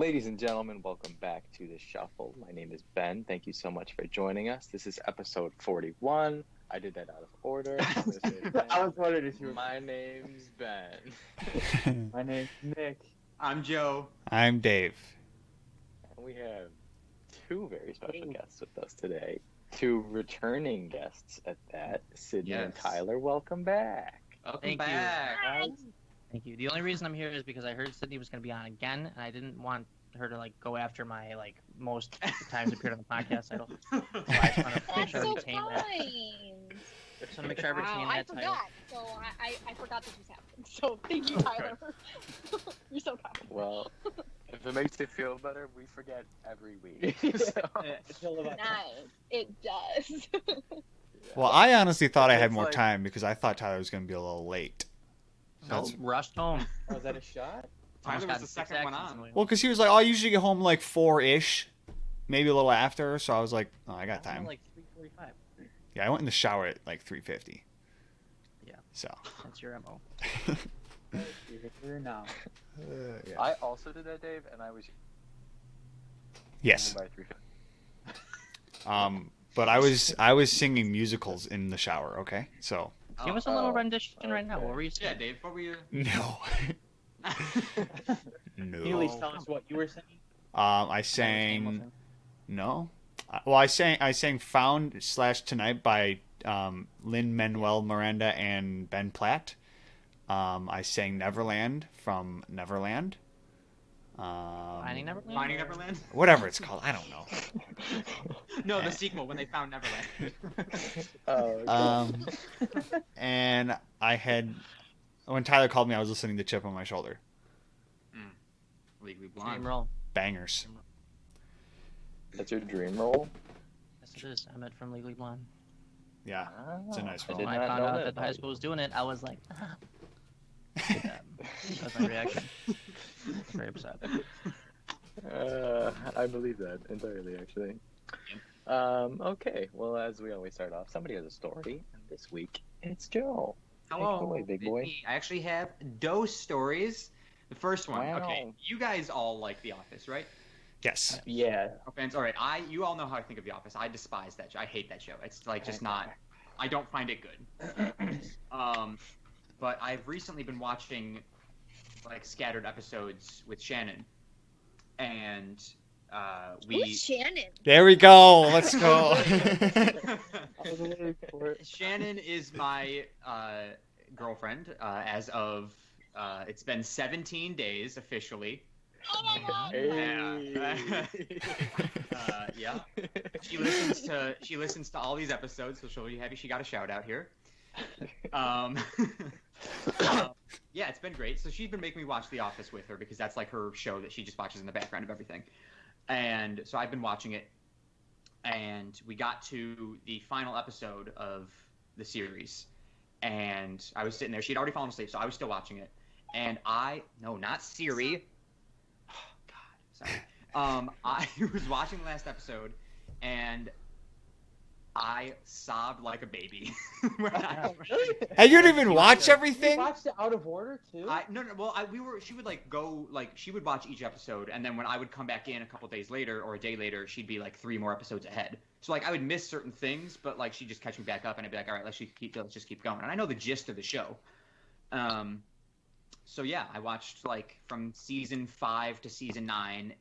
Ladies and gentlemen, welcome back to the Shuffle. My name is Ben. Thank you so much for joining us. This is episode 41. I did that out of order. I'm gonna say it again. I was wondering if you were... My name's Ben. My name's Nick. I'm Joe. I'm Dave. And we have two very special guests with us today. Two returning guests at that. Sydney and Tyler, welcome back. Welcome back. Thank you. The only reason I'm here is because I heard Sydney was going to be on again, and I didn't want her to go after my most times appeared on the podcast title. So I just want to make sure I retain that. Just want to make sure I retain that title. I forgot. So I forgot this was happening. So thank you, Tyler. You're so kind. Well, if it makes you feel better, we forget every week. Nice. It does. Well, I honestly thought I had more time because I thought Tyler was going to be a little late. So rushed home. Oh, is that a shot? Tyler was the second one on. Well, because he was like, oh, I usually get home 4-ish, maybe a little after. So I was like, oh, I got time. 3:45. Yeah, I went in the shower at 3:50. Yeah. So. That's your MO. You're here now. Yeah. I also did that, Dave, and I was... Yes. By 3:50. But I was singing musicals in the shower. Okay, so. Give us a little rendition right now. What were you Yeah, saying? Dave, what were you... No. No. Can you at least tell us what you were saying? I sang. No. Well, I sang "Found/Tonight" by Lin-Manuel Miranda and Ben Platt. I sang "Neverland" from Neverland. Finding Neverland? Finding Neverland? Whatever it's called, I don't know. No, the sequel, When They Found Neverland. And I had, when Tyler called me, I was listening to Chip on My Shoulder. Legally Dream Blonde. roll. Bangers. That's your dream role? Yes, it is. I met from Legally Blonde. Yeah, it's a nice I role. did When not I found know out that that the high school was doing it, I was like, that was my reaction. Very upset. I believe that entirely, actually. Okay, well, as we always start off, somebody has a story, and this week it's Joe. Hello. Take it away, big boy. I actually have dose stories. The first one. Wow. Okay, you guys all like The Office, right? Yes. Yeah. No fans. All right, you all know how I think of The Office. I despise that show. I hate that show. It's just not. I don't find it good. But I've recently been watching scattered episodes with Shannon, and Who's Shannon? There we go. Let's go. Shannon is my girlfriend as of it's been 17 days officially. Oh my god! Yeah. She listens to all these episodes, so she'll be happy she got a shout out here. Yeah, it's been great. So she's been making me watch The Office with her because that's her show that she just watches in the background of everything. And so I've been watching it, and we got to the final episode of the series, and I was sitting there. She'd already fallen asleep, so I was still watching it. And no, not Siri. Oh, God, sorry. I was watching the last episode, and I sobbed like a baby. Hey, you didn't even watch everything? You watched it out of order too? No. Well, she would she would watch each episode, and then when I would come back in a couple days later or a day later, she'd be 3 more episodes ahead. So I would miss certain things, but she'd just catch me back up, and I'd be like, all right, let's just keep going. And I know the gist of the show. So yeah, I watched from season 5 to season 9,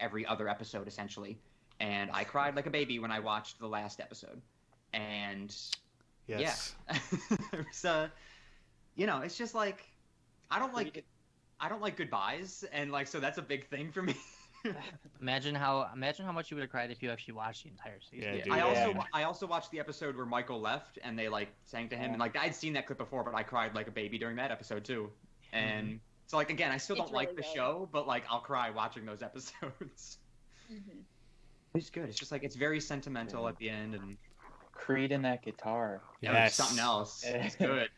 every other episode essentially. And I cried like a baby when I watched the last episode. And Yes. yeah, it was, it's just I don't like goodbyes, and so that's a big thing for me. Imagine how much you would have cried if you actually watched the entire season. Yeah, dude. I also watched the episode where Michael left and they sang to him, and I'd seen that clip before, but I cried like a baby during that episode too. And so again, I still don't like the show, but I'll cry watching those episodes. Mm-hmm. It's good. It's just it's very sentimental at the end, and Creed and that guitar. Yes. something else. It's good.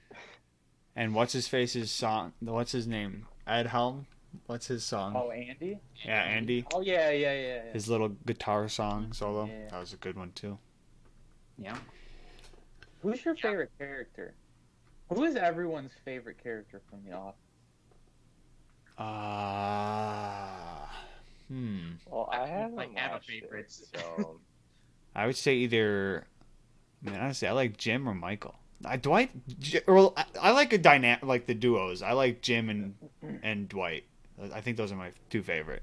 And what's his face's song? What's his name? Ed Helm. What's his song? Oh, Andy? Yeah, Andy. Oh, yeah. His little guitar song solo. Yeah. That was a good one too. Yeah. Who's your favorite character? Who is everyone's favorite character from The Office? I haven't I have a watched favorite. it, so I would say either. I mean, honestly, I like Jim or Michael. Dwight. Well, I like a dynamic, like the duos. I like Jim and Dwight. I think those are my two favorite.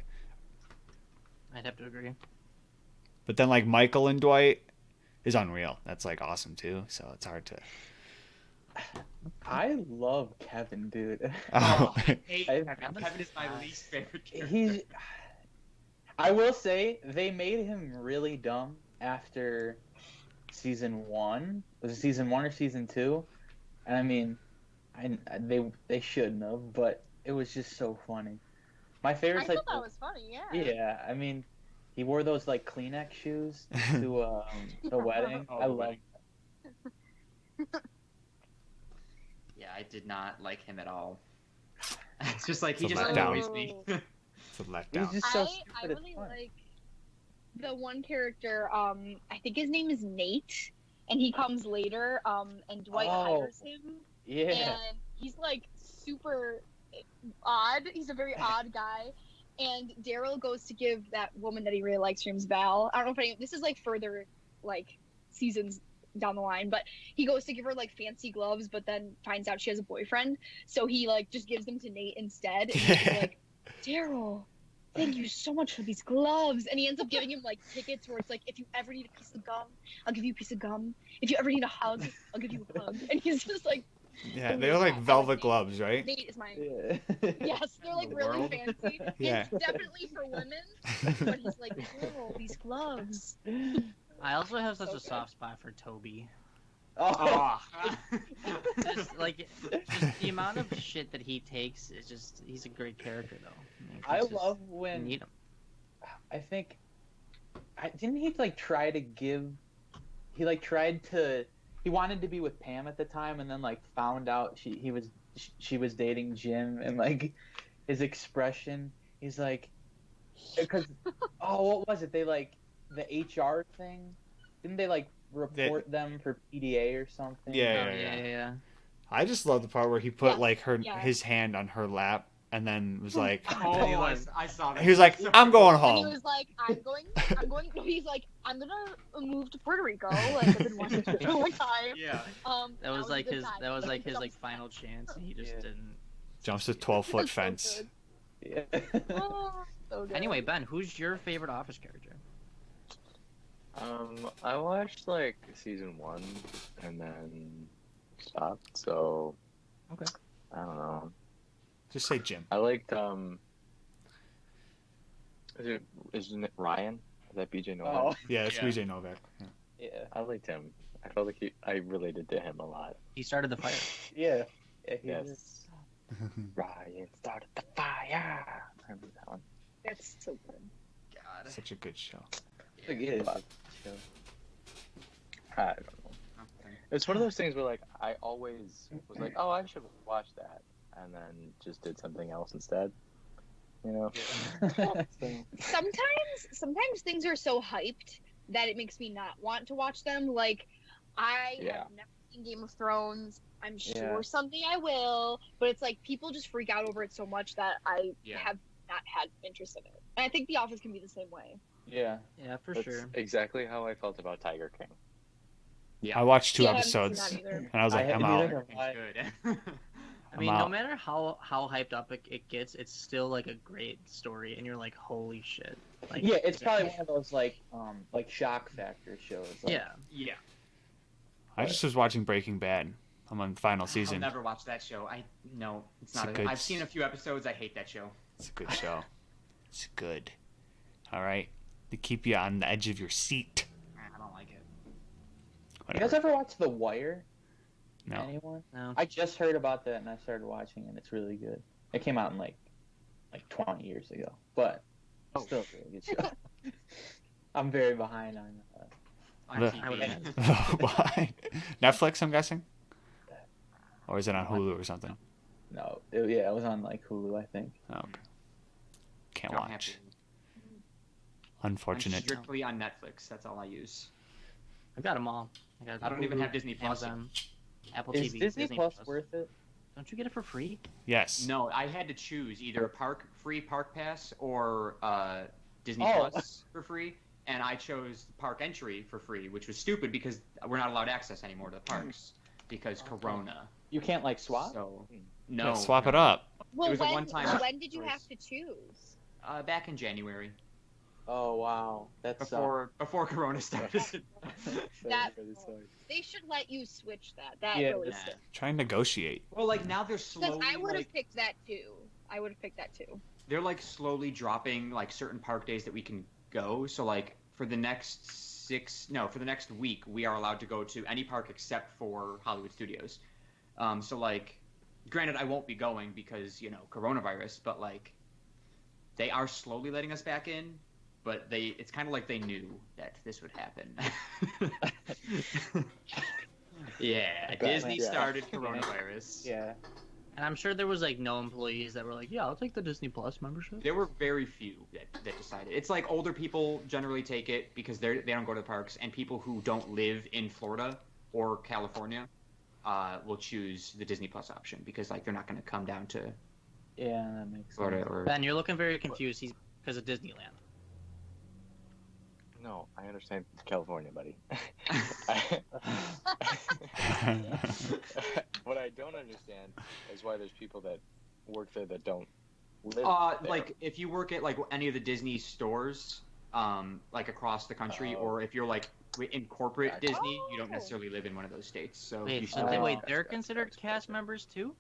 I'd have to agree. But then like Michael and Dwight is unreal. That's like awesome too. So it's hard to. I love Kevin, dude. Oh. I hate I- Kevin. Kevin is my least favorite character. He's. I will say they made him really dumb after season 1. Was it season 1 or season 2? And I mean, they shouldn't have, but it was just so funny. My I favorite's thought like that was funny. Yeah. yeah. I mean, he wore those like Kleenex shoes to a wedding. Oh, I the love. wedding. Yeah, I did not like him at all. It's just like he It's a just letdown. annoys me. It's a He's letdown. just so I stupid. it's really fun. like the one character. I think his name is Nate, and he comes later. And Dwight Oh. hires him, Yeah. and he's like super odd. He's a very odd guy. And Daryl goes to give that woman that he really likes, her name's Val. I don't know if this is like further like seasons down the line, but he goes to give her like fancy gloves, but then finds out she has a boyfriend, so he like just gives them to Nate instead. And he's like, Daryl, thank you so much for these gloves. And he ends up giving him like tickets where it's like, if you ever need a piece of gum, I'll give you a piece of gum. If you ever need a hug, I'll give you a hug. And he's just like, Yeah, they're like velvet gloves, right? Nate is mine. Yeah. Yes, they're like The really world. fancy. Yeah. It's definitely for women, but he's like, Daryl, these gloves. I also have such So a good. soft spot for Toby. Oh. Just like just the amount of shit that he takes is just he's a great character though. Like, I he's just- love you when need him. I think didn't he like try to give he like tried to he wanted to be with Pam at the time and then like found out she was dating Jim and like his expression he's like because what was it they like the HR thing didn't they like report them for PDA or something Yeah. Oh, yeah. I just love the part where he put Yes, like yeah. his hand on her lap and then was like, Oh, I saw that. he was like, So I'm going And he home. was like, he's like, I'm gonna move to Puerto Rico. Like, I've been watching it for a long time. Yeah. That was a like good his time. that was like his Jumps like final chance and he just Yeah. didn't. Jumps a 12-foot That's so fence. good. yeah. Oh, so good. Anyway, Ben, who's your favorite Office character? I watched like season 1 and then stopped. So Okay. I don't know. Just say Jim. I liked isn't it Ryan? Is that BJ Novak? Oh Yeah, it's Yeah. BJ Novak. Yeah. yeah I liked him. I felt like I related to him a lot. He started the fire. yeah he Yes. was- Ryan started the fire. I remember that one. That's so good. God. Such a good show. it is. I don't know. It's one of those things where like I always was like, oh, I should watch that, and then just did something else instead. You know. Sometimes things are so hyped that it makes me not want to watch them. Like, I Yeah. have never seen Game of Thrones. I'm sure Yeah. someday I will, but it's like people just freak out over it so much that I Yeah. have not had interest in it. And I think The Office can be the same way. yeah Yeah, for That's sure. exactly how I felt about Tiger King. I watched 2 Yeah, I haven't seen episodes that either. and I was like, I'm neither out. have I. Good. I mean, I'm no out. matter how hyped up it gets, it's still like a great story, and you're like, holy shit. Like, Yeah, it's probably one of those like shock factor shows. Like, yeah. Yeah. I just was watching Breaking Bad. I'm on the final I'll season. never watch that show. It's It's not. a good- I've seen a few episodes. I hate that show. It's a good show. It's good. All right. To keep you on the edge of your seat. I don't like it. You guys Whatever. ever watch The Wire? No. Anyone? No. I just heard about that and I started watching it. It's really good. It came out in like 20 years ago, but still a really good show. I'm very behind on On The- I would TV. Why? Netflix, I'm guessing? Or is it on Hulu or something? no. It was on like Hulu, I think. Oh, okay. Can't Don't have watch. to. I'm Unfortunate. strictly on Netflix. That's all I use. I've got them all. I don't even have Disney Plus. Amazon, Apple Is TV, Disney Plus worth it? Don't you get it for free? Yes. No, I had to choose either a free park pass or Disney Plus for free, and I chose park entry for free, which was stupid because we're not allowed access anymore to the parks because Corona. You can't like swap. So no, swap no. it up. Well, It was a one-time when did you choice. have to choose? Back in January, Oh wow, that's before Corona started. That they should let you switch that. That Yeah, really yeah. stinks. Try and negotiate. Well, like now they're Because slowly I would have like picked that too. I would have picked that too. they're like slowly dropping like certain park days that we can go. So like for the next for the next week, we are allowed to go to any park except for Hollywood Studios. So like, granted, I won't be going because coronavirus, but like, they are slowly letting us back in. But it's kind of like they knew that this would happen. Yeah, Disney started coronavirus. Yeah. And I'm sure there was like no employees that were like, yeah, I'll take the Disney Plus membership. There were very few that decided. It's like older people generally take it because they don't go to the parks, and people who don't live in Florida or California will choose the Disney Plus option because like they're not going to come down to Yeah, that makes Florida sense. or. Ben, you're looking very confused. He's because of Disneyland. No, I understand California, buddy. What I don't understand is why there's people that work there that don't live there. Like if you work at like any of the Disney stores, like across the country, Oh. or if you're like in corporate Gotcha. Disney, you don't necessarily live in one of those states. So you Wait, still Oh. wait, Gotcha, they're gotcha, considered gotcha, cast gotcha. members too?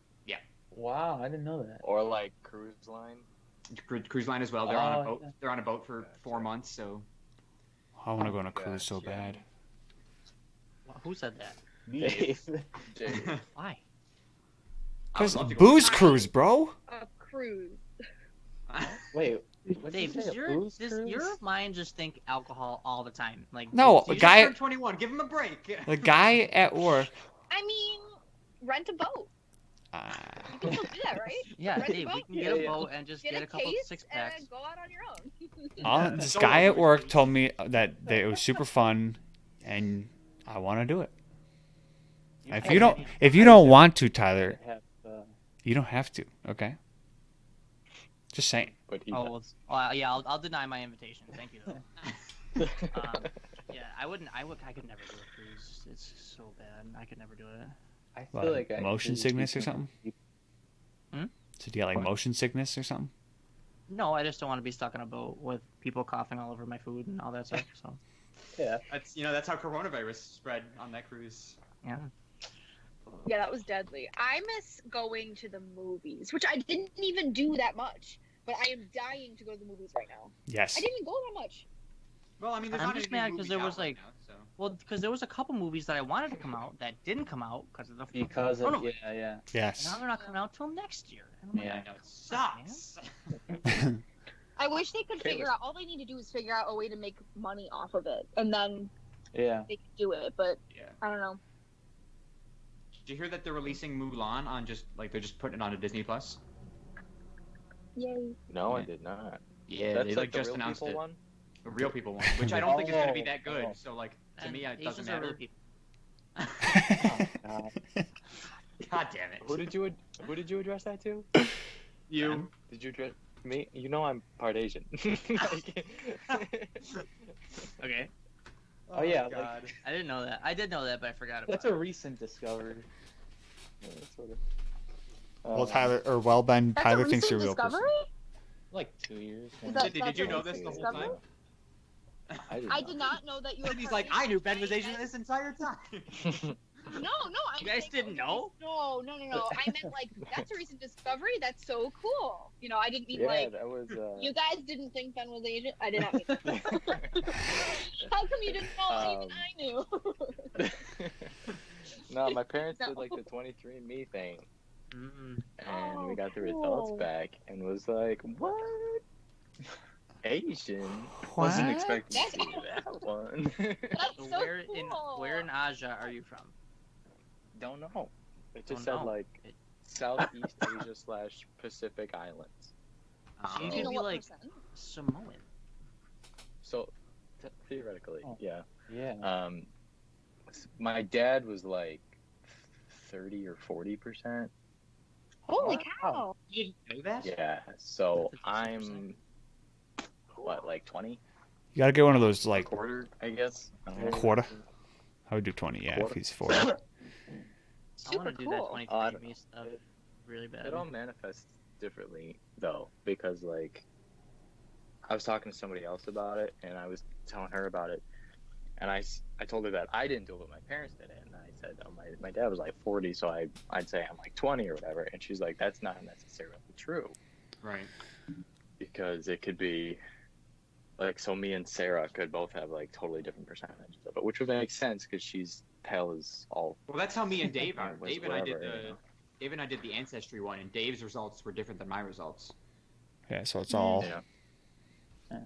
Wow, I didn't know that. Or like cruise line. cruise line as well. They're on a Oh, boat. yeah. They're on a boat for Gotcha. 4 months. So I want to go on a cruise so Gotcha. bad. Who said that? Dave. Why? I would Cause love to go. booze cruise, bro. A cruise. Wait, what did Dave, you say? does A booze your cruise? mind just think alcohol all the time? Like No, do a you guy- Turned 21. Give him a break. The guy at work. I mean, rent a boat. You can still do that, right? Yeah, Rent a Dave, we boat. can get a Yeah. boat and just Get get a a couple case six and packs. then go out on your own. This So guy at over work with. told me that it was super fun, and I want to do it. If you don't want to, Tyler, Have, you don't have to. Okay. Just saying. But he Oh, well, yeah, I'll deny my invitation. Thank you. Though. Yeah, I could never do a cruise. It's so bad. I could never do it. I feel What, like I motion should sickness be- or something? Hmm? So do you get like motion sickness or something? No, I just don't want to be stuck in a boat with people coughing all over my food and all that stuff. So Yeah. That's how coronavirus spread on that cruise. yeah. Yeah, that was deadly. I miss going to the movies, which I didn't even do that much. But I am dying to go to the movies right now. Yes. I didn't even go that much. Well, I mean, there's I'm not just any mad new 'cause movies there out was, right like- now, so. Well, because there was a couple movies that I wanted to come out that didn't come out because of the Because of coronavirus. yeah. Yes. Now they're not coming out till next year. And I'm like, Yeah. I know it sucks. I wish they could Okay, figure out. All they need to do is figure out a way to make money off of it, and then Yeah. they could do it. But Yeah. I don't know. Did you hear that they're releasing Mulan on they're just putting it on a Disney Plus? Yay! No, I Yeah. did not. Yeah, That's they like the just real announced people it. one. The real people one, which I don't think is going to be that Oh. good. So like to and me, it Asians doesn't are really matter. people. God. God damn it! Who did you address that to? You? Did you address me? You know I'm part Asian. Like- Okay. Oh, yeah, like- God. I didn't know that. I did know that, but I forgot about That's it. a recent discovery. Yeah, sort of. Ben, That's Tyler a thinks recent you're a real discovery. person. Like 2 years. Is that- Sydney, did that's you a know recent this the whole discovery? time? I did not know that you were. Sydney's part like, I knew Asian. Ben was Asian this entire time. No. I'm You guys saying didn't know? No. I meant like that's a recent discovery. That's so cool. I didn't mean Yeah, like that was. you guys didn't think Ben was Asian. I did not mean that. How come you didn't know? Even I knew. No, my parents did like the 23andMe thing, Mm-mm. and we Oh, got the results cool. back, and was like, "What? Asian? Wasn't What? expecting to That's- see that one." That's So so where cool. in Asia are you from? Don't know. It just Don't said know. like Southeast Asia / Pacific Islands. So you Do could you know be what like percent? Samoan. So theoretically, Oh. yeah. Yeah. My dad was like 30 or 40%. Holy Wow. cow! You didn't know that? Yeah. So That's a decent I'm. what, like 20? You gotta get one of those A like quarter, I guess. I don't know. quarter. I would do 20. Yeah, if he's 40. I Super want to do that cool. 23andMe stuff really bad. It all manifests differently though, because like I was talking to somebody else about it, and I was telling her about it, and I told her that I didn't do it, but my parents did it, and I said, oh, my dad was like 40, so I'd say I'm like 20 or whatever, and she's like, that's not necessarily true, Right. because it could be like, so me and Sarah could both have like totally different percentages of it, which would make sense because she's pale as all. Well, that's how me and Dave are. Was Dave and I did whatever, the you know. Dave and I did the ancestry one, and Dave's results were different than my results Yeah, so it's all. Yeah.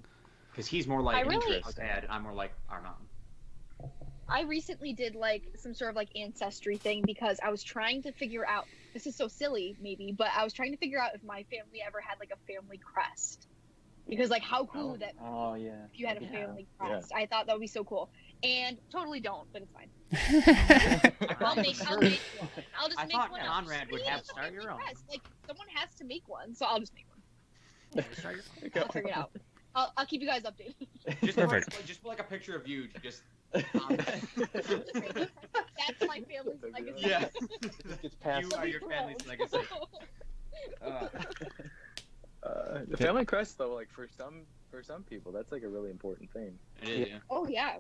because he's more like I really- our dad, and I'm more like our mom. I recently did like some sort of like ancestry thing because I was trying to figure out. This is so silly, maybe, but I was trying to figure out if my family ever had like a family crest. Because like, how cool would that be Oh yeah. if you had a Yeah. family crest? I thought that would be so cool. And totally don't, but it's fine. I'll make one. I'll just I make thought one. Conrad would have start your own. Crest. Like someone has to make one, so I'll just make one. Start your I'll figure it out. I'll keep you guys updated. Just Perfect. Just put like a picture of you, just. That's my family's legacy. Yeah. Gets passed. You are your family's legacy. The family crest though, like for some people, that's like a really important thing. It is, yeah. Oh yeah.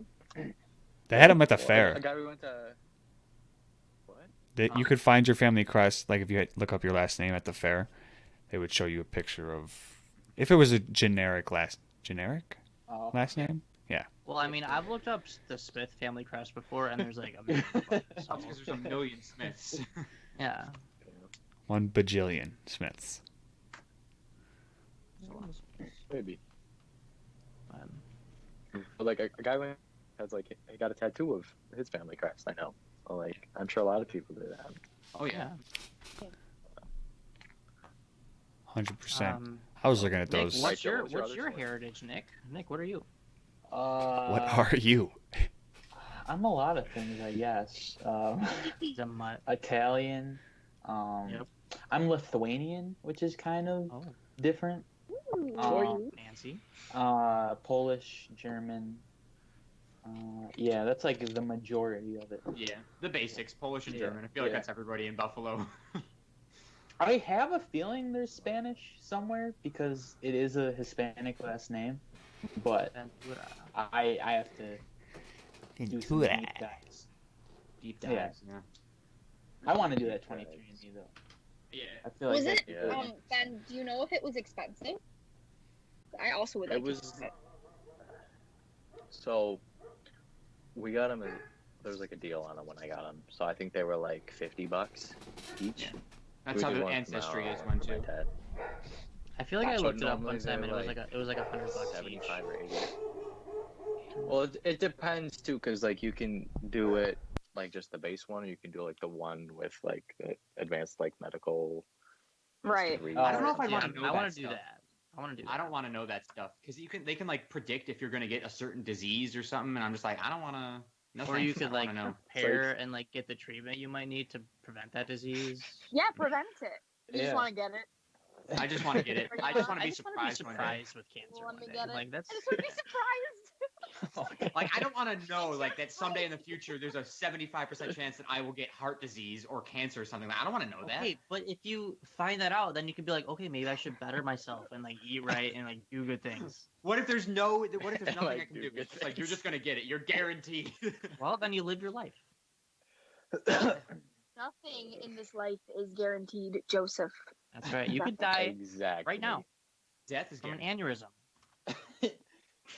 They had them at the Well, fair. A guy we went to. What? That you could find your family crest, like if you look up your last name at the fair, they would show you a picture of if it was a generic last Oh. name. Yeah. Well, I mean, I've looked up the Smith family crest before, and there's like a million of them. That's because there's a million Smiths. Yeah. 1 bajillion Smiths. Maybe. Um, But like a guy went has like he got a tattoo of his family crest. I know. So, like I'm sure a lot of people do that. Oh yeah. 100%. I was looking at Nick, those. what's your What's your what's other your choice? heritage, Nick? Nick, what are you? What are you? I'm a lot of things, I guess. The mutt. Italian. Yep. I'm Lithuanian, which is kind of Oh, different. fancy. Polish, German. Yeah, that's like the majority of it. Yeah. The basics, Polish and Yeah, German. I feel like yeah. that's everybody in Buffalo. I have a feeling there's Spanish somewhere because it is a Hispanic last name, but I have to do some deep dives. Deep Yeah. dives. Yeah. I want to do that 23andMe though. Yeah. I feel like Was it? Yeah. Ben, do you know if it was expensive? I also would It like was. to know it. So we got them. There was like a deal on them when I got them. So I think they were like $50 each. Yeah. That's We how did the one from, ancestry is one my too. dad. I feel like I So looked it up normally one time, and they're it was like $100 each. 75 or 80. Well, it depends too, because like you can do it like just the base one, or you can do like the one with like the advanced like medical. Right. history I don't know if I or wanna something. know I want to that do stuff. that. I want to do that. I don't want to know that stuff because they can like predict if you're gonna get a certain disease or something, and I'm just like I don't want to. No, Or thanks, you I could don't like wanna know. prepare and like get the treatment you might need to prevent that disease. Yeah, prevent it. You Yeah. just want to get it. I just want to get it. I just want to be surprised one day. surprised with cancer Let one me day. get it. Like that's I just want to be surprised. Like I don't want to know like that someday in the future there's a 75% chance that I will get heart disease or cancer or something. Like, I don't want to know that. okay, but if you find that out, then you can be like, okay, maybe I should better myself and like eat right and like do good things. What if there's nothing I Like, can do? dude, It's just like you're just gonna get it. You're guaranteed. Well, then you live your life. Nothing in this life is guaranteed, Joseph. That's right. You could die Exactly. right now Death is from an guaranteed. aneurysm.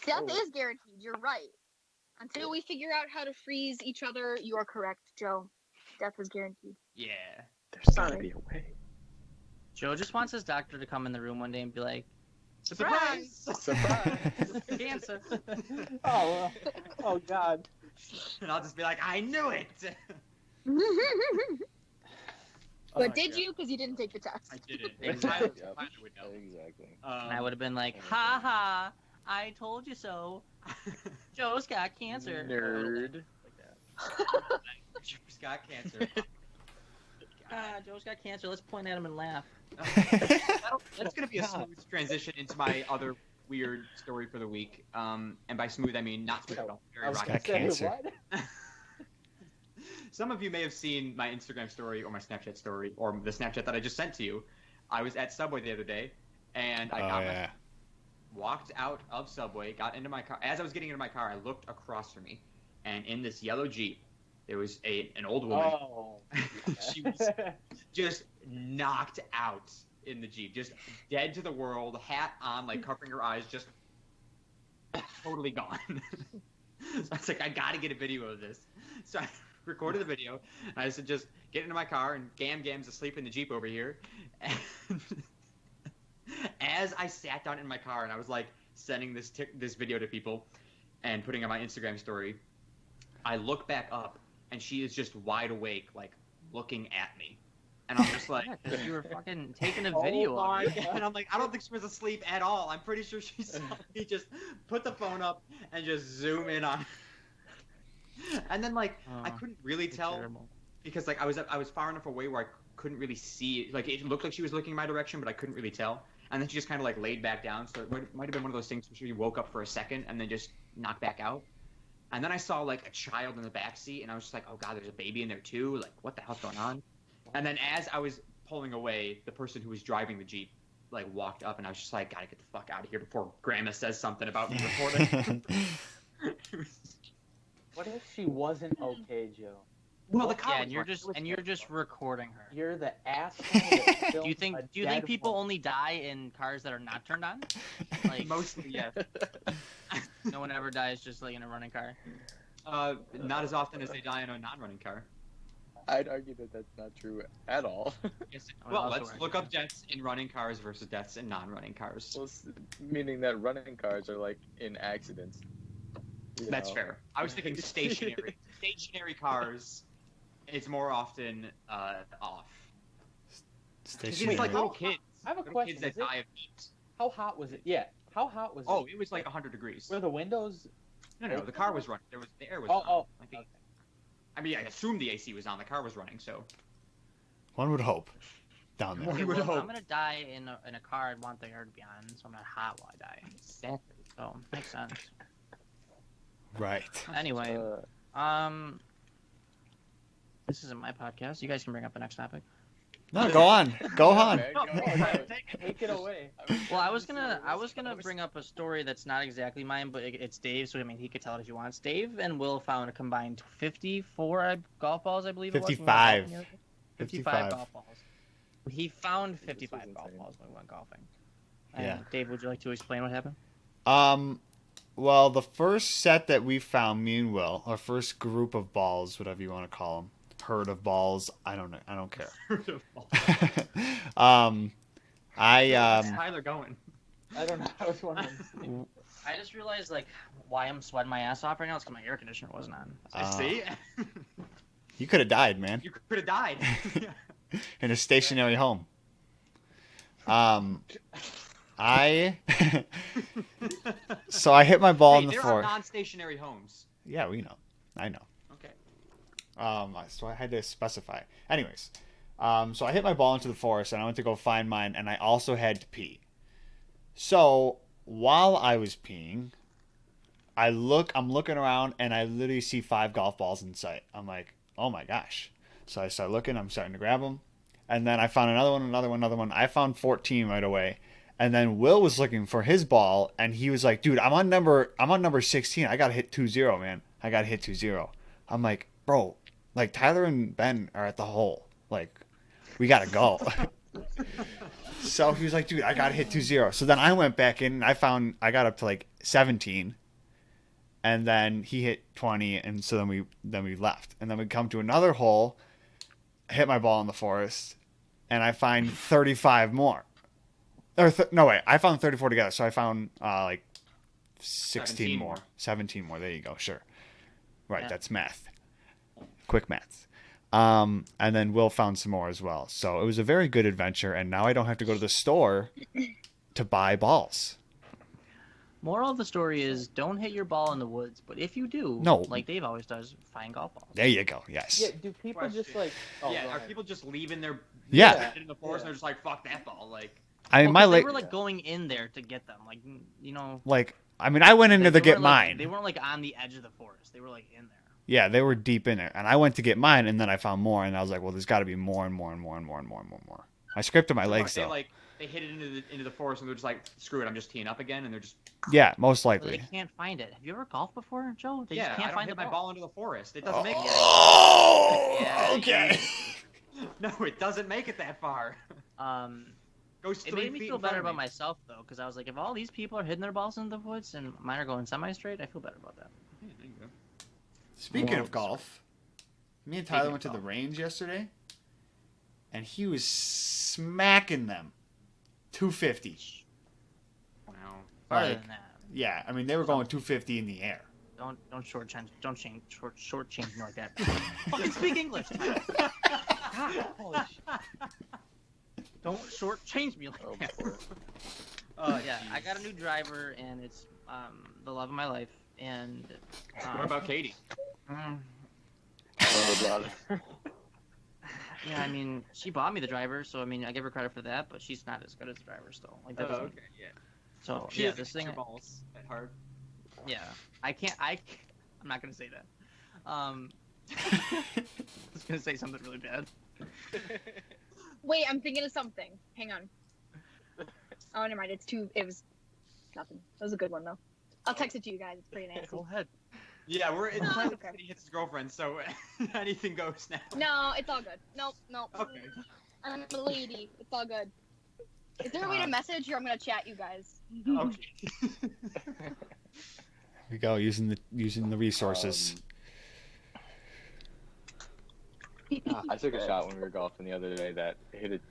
Death is guaranteed. You're right. Until we figure out how to freeze each other, you are correct, Joe. Death is guaranteed. Yeah. There's gotta be a way. Joe just wants his doctor to come in the room one day and be like, Surprise! Surprise! cancer. Oh God. And I'll just be like, I knew it. But my did God. you? Because you didn't take the test. I did it. Exactly. Tyler would know. Exactly. And I would have been like, ha ha, I told you so. Joe's got cancer. Nerd. Joe's got cancer. Ah, Joe's got cancer. Let's point at him and laugh. That's gonna be a smooth transition into my other weird story for the week. And by smooth, I mean not smooth at all. Very I was rocky. gonna got say, cancer. what? Some of you may have seen my Instagram story or my Snapchat story or the Snapchat that I just sent to you. I was at Subway the other day, and I walked out of Subway, got into my car. As I was getting into my car, I looked across from me, and in this yellow Jeep, there was an old woman. Oh. She was just knocked out in the Jeep, just dead to the world, hat on, like covering her eyes, just totally gone. So I was like, I gotta get a video of this. So I recorded the video, and I said, just get into my car, and Gam's asleep in the Jeep over here. And as I sat down in my car, and I was like sending this video to people and putting on my Instagram story, I look back up, and she is just wide awake, like looking at me. And I'm just like, Yeah, 'cause you were fucking taking a video Oh my of it. and I'm like, I don't think she was asleep at all. I'm pretty sure she saw me just put the phone up and just zoom in on. And then like I couldn't really It's tell terrible. because like I was far enough away where I couldn't really see it. Like it looked like she was looking my direction, but I couldn't really tell. And then she just kind of like laid back down. So it might have been one of those things where she woke up for a second and then just knocked back out. And then I saw like a child in the back seat, and I was just like, oh god, there's a baby in there too. Like what the hell's going on? And then as I was pulling away, the person who was driving the Jeep like walked up, and I was just like, gotta get the fuck out of here before Grandma says something about me recording. What if she wasn't okay, Joe? Well, the car Yeah, was and you're running. just recording her. You're the asshole that Do you filmed a think dead people woman. only die in cars that are not turned on? Like Mostly, yes. no one ever dies just like in a running car. Not as often as they die in a non-running car. I'd argue that that's not true at all. Yes. I would Well, also let's argue look that. up deaths in running cars versus deaths in non-running cars. Well, meaning that running cars are like in accidents. you That's know? fair. I was thinking stationary. Stationary cars, it's more often off. Stationary. It's like How little hot- kids. I have a Little question. kids that Is it- die of heat. How hot was it? Yeah. How hot was Oh, it? it was like 100 degrees. Were the windows? No, the car was running. The air was Oh, on. oh. Like the- Okay. I mean, I assumed the AC was on. The car was running, so. One would hope. Down there. One Okay, would well, if hope. I'm gonna die in a car, I'd want the air to be on, so I'm not hot while I die. Exactly. So makes sense. Right. Anyway, Uh, this isn't my podcast. You guys can bring up the next topic. No, go on. Go on. okay, No, go no, ahead. take it away. Well, I was gonna bring up a story that's not exactly mine, but it's Dave's. So I mean, he could tell it if he wants. Dave and Will found a combined 54 golf balls, I believe. 55. It was. 55 golf balls. He found 55 is golf insane. balls when we went golfing. Yeah. Dave, would you like to explain what happened? Well, the first set that we found, me and Will, our first group of balls, whatever you want to call them, herd of balls, I don't know, I don't care. Where's Tyler going? I don't know. I was wondering. I just realized like why I'm sweating my ass off right now is because my air conditioner wasn't on. See? You could have died, man, You could have died. in a stationary home. So I hit my ball in the there floor. are non-stationary homes. Yeah, we know. I know. Okay. So I had to specify. Anyways, so I hit my ball into the forest, and I went to go find mine, and I also had to pee. So while I was peeing, I'm looking around, and I literally see 5 golf balls in sight. I'm like, oh my gosh. So I start looking. I'm starting to grab them, and then I found another one. I found 14 right away. And then Will was looking for his ball, and he was like, dude, I'm on number 16. I got to hit 2-0, man. I got to hit 2-0. I'm like, bro, like Tyler and Ben are at the hole. Like, we got to go. So he was like, dude, I got to hit 2-0. So then I went back in, and I got up to like 17. And then he hit 20, and so then we left. And then we come to another hole, hit my ball in the forest, and I find 35 more. No, wait. I found 34 together, so I found like 16 17 more. more. 17 more. There you go. Sure. Right. Yeah. That's math. Quick math. And then Will found some more as well. So it was a very good adventure, and now I don't have to go to the store to buy balls. Moral of the story is don't hit your ball in the woods, but if you do, No. like Dave always does, find golf balls. There you go. Yes. Yeah, do people just Question. like? Oh, yeah, go are ahead. people just leaving their Yeah. in the forest and they're just like, fuck that ball? Like, I mean, Well, 'cause my they leg, were like going in there to get them, like you know. like, I mean, I went in there to get weren't, like, mine. They weren't like on the edge of the forest. They were like in there. Yeah, they were deep in it, and I went to get mine, and then I found more, and I was like, well, there's got to be more and more and more and more and more and more and more. I scraped up my legs They though. like they hit it into the forest and they're just like, screw it, I'm just teeing up again, and they're just Yeah, most Well, likely. they can't find it. Have you ever golfed before, Joe? They yeah. just can't I don't find hit the my ball. ball into the forest. It doesn't make it. Oh, Yeah, okay. No, it doesn't make it that far. Goes It 3 made me feet feel in front better of about me. myself though, because I was like, if all these people are hitting their balls in the woods and mine are going semi-straight, I feel better about that. Yeah, there you go. Speaking of golf, me and Tyler Speaking went to of the golf. range yesterday, and he was smacking them. 250. Wow. Farther Like, than that. yeah, I mean they were going 250 in the air. Don't shortchange me like that. Fucking speak English. Tyler. God, holy shit. Don't shortchange me like that. Yeah, I got a new driver, and it's the love of my life. And What about Katie? mm, Oh, yeah, I mean, she bought me the driver, so I mean, I give her credit for that. But she's not as good as a driver still. Like that doesn't. Okay, yeah. So She yeah, has this thing. extra balls at heart. Yeah, I'm not gonna say that. I was gonna say something really bad. Wait, I'm thinking of something. Hang on. Oh, never mind. It was nothing. It was a good one though. I'll text it to you guys. It's pretty nasty. Go ahead. Yeah, we're in Oh, time okay. he hits his girlfriend, so anything goes now. No, it's all good. Nope. Okay. I'm a lady. It's all good. Is there a way to message or I'm gonna chat you guys? Okay. Here we go, using the resources. I took a shot when we were golfing the other day that hit it.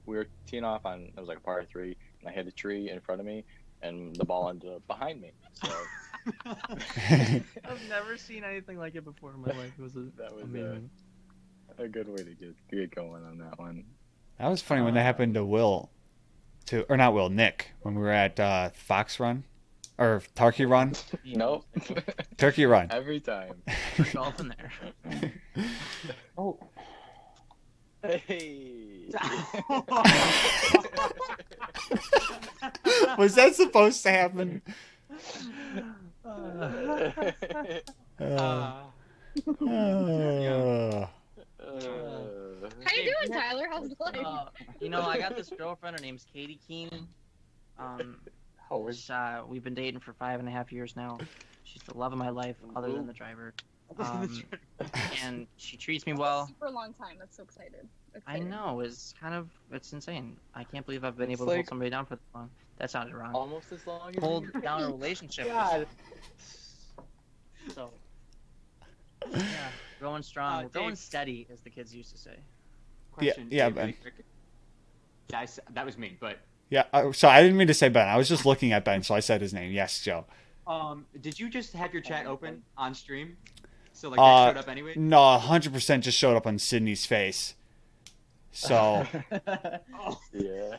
We were teeing off on, it was like a par 3, and I hit a tree in front of me, and the ball ended up behind me. So I've never seen anything like it before in my life. It was that was amazing. a good way to get going on that one. That was funny when that happened to Nick, when we were at Fox Run, or Turkey Run. Nope. Turkey Run. Every time. Golf in there. Oh, Hey. Was that supposed to happen? How you doing, Tyler? How's life? I got this girlfriend. Her name's Katie Keenan. We've been dating for 5.5 years now. She's the love of my life, other than the driver. And she treats me well. Super long time. That's so excited. I know, it's insane. I can't believe I've been It's able to hold like- somebody down for that long. That sounded wrong. Almost as long as Hold down a relationship. God. So, yeah, going strong. We're going Dave. steady, as the kids used to say. Question, yeah, Dave, Ben. really quick. Yeah, that was me, but Yeah, so I didn't mean to say Ben. I was just looking at Ben, so I said his name. Yes, Joe. did you just have your chat open on stream? So like that showed up anyway? No, 100% just showed up on Sydney's face. So, Oh, Yeah.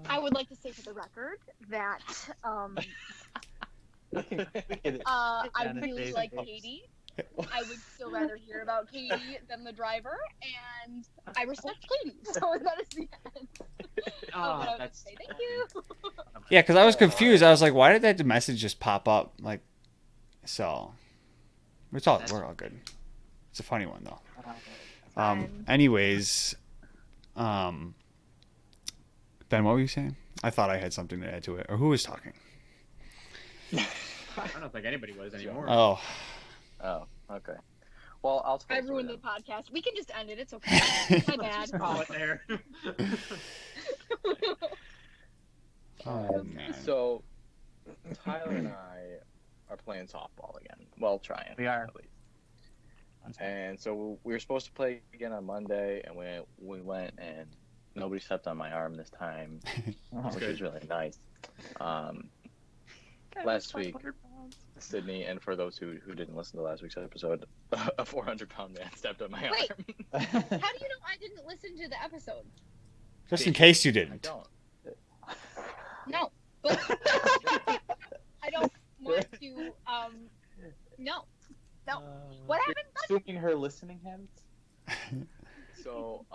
I would like to say for the record that I Janet really Davis. like Katie. I would still rather hear about Katie than the driver, and I respect Katie. So that is the end. But I would that's say thank you. yeah, because I was confused. I was like, why did that message just pop up? Like, so, we're all good. It's a funny one, though. Fine. Anyways, Ben, what were you saying? I thought I had something to add to it. Or who was talking? I don't think anybody was anymore. Oh, Oh, okay. Well, I'll tell I you ruined the then. podcast. We can just end it. It's okay. My bad. Call it there. oh man. So, Tyler and I are playing softball again. Well, trying. We are. At least. And so we were supposed to play again on Monday, and we went, and nobody stepped on my arm this time, which good. was really nice. Last week, Sydney, and for those who didn't listen to last week's episode, a 400-pound man stepped on my Wait. arm. How do you know I didn't listen to the episode? Just in case you I didn't. don't. No. But I don't want to. No. No. What happened? Assuming her listening habits. So,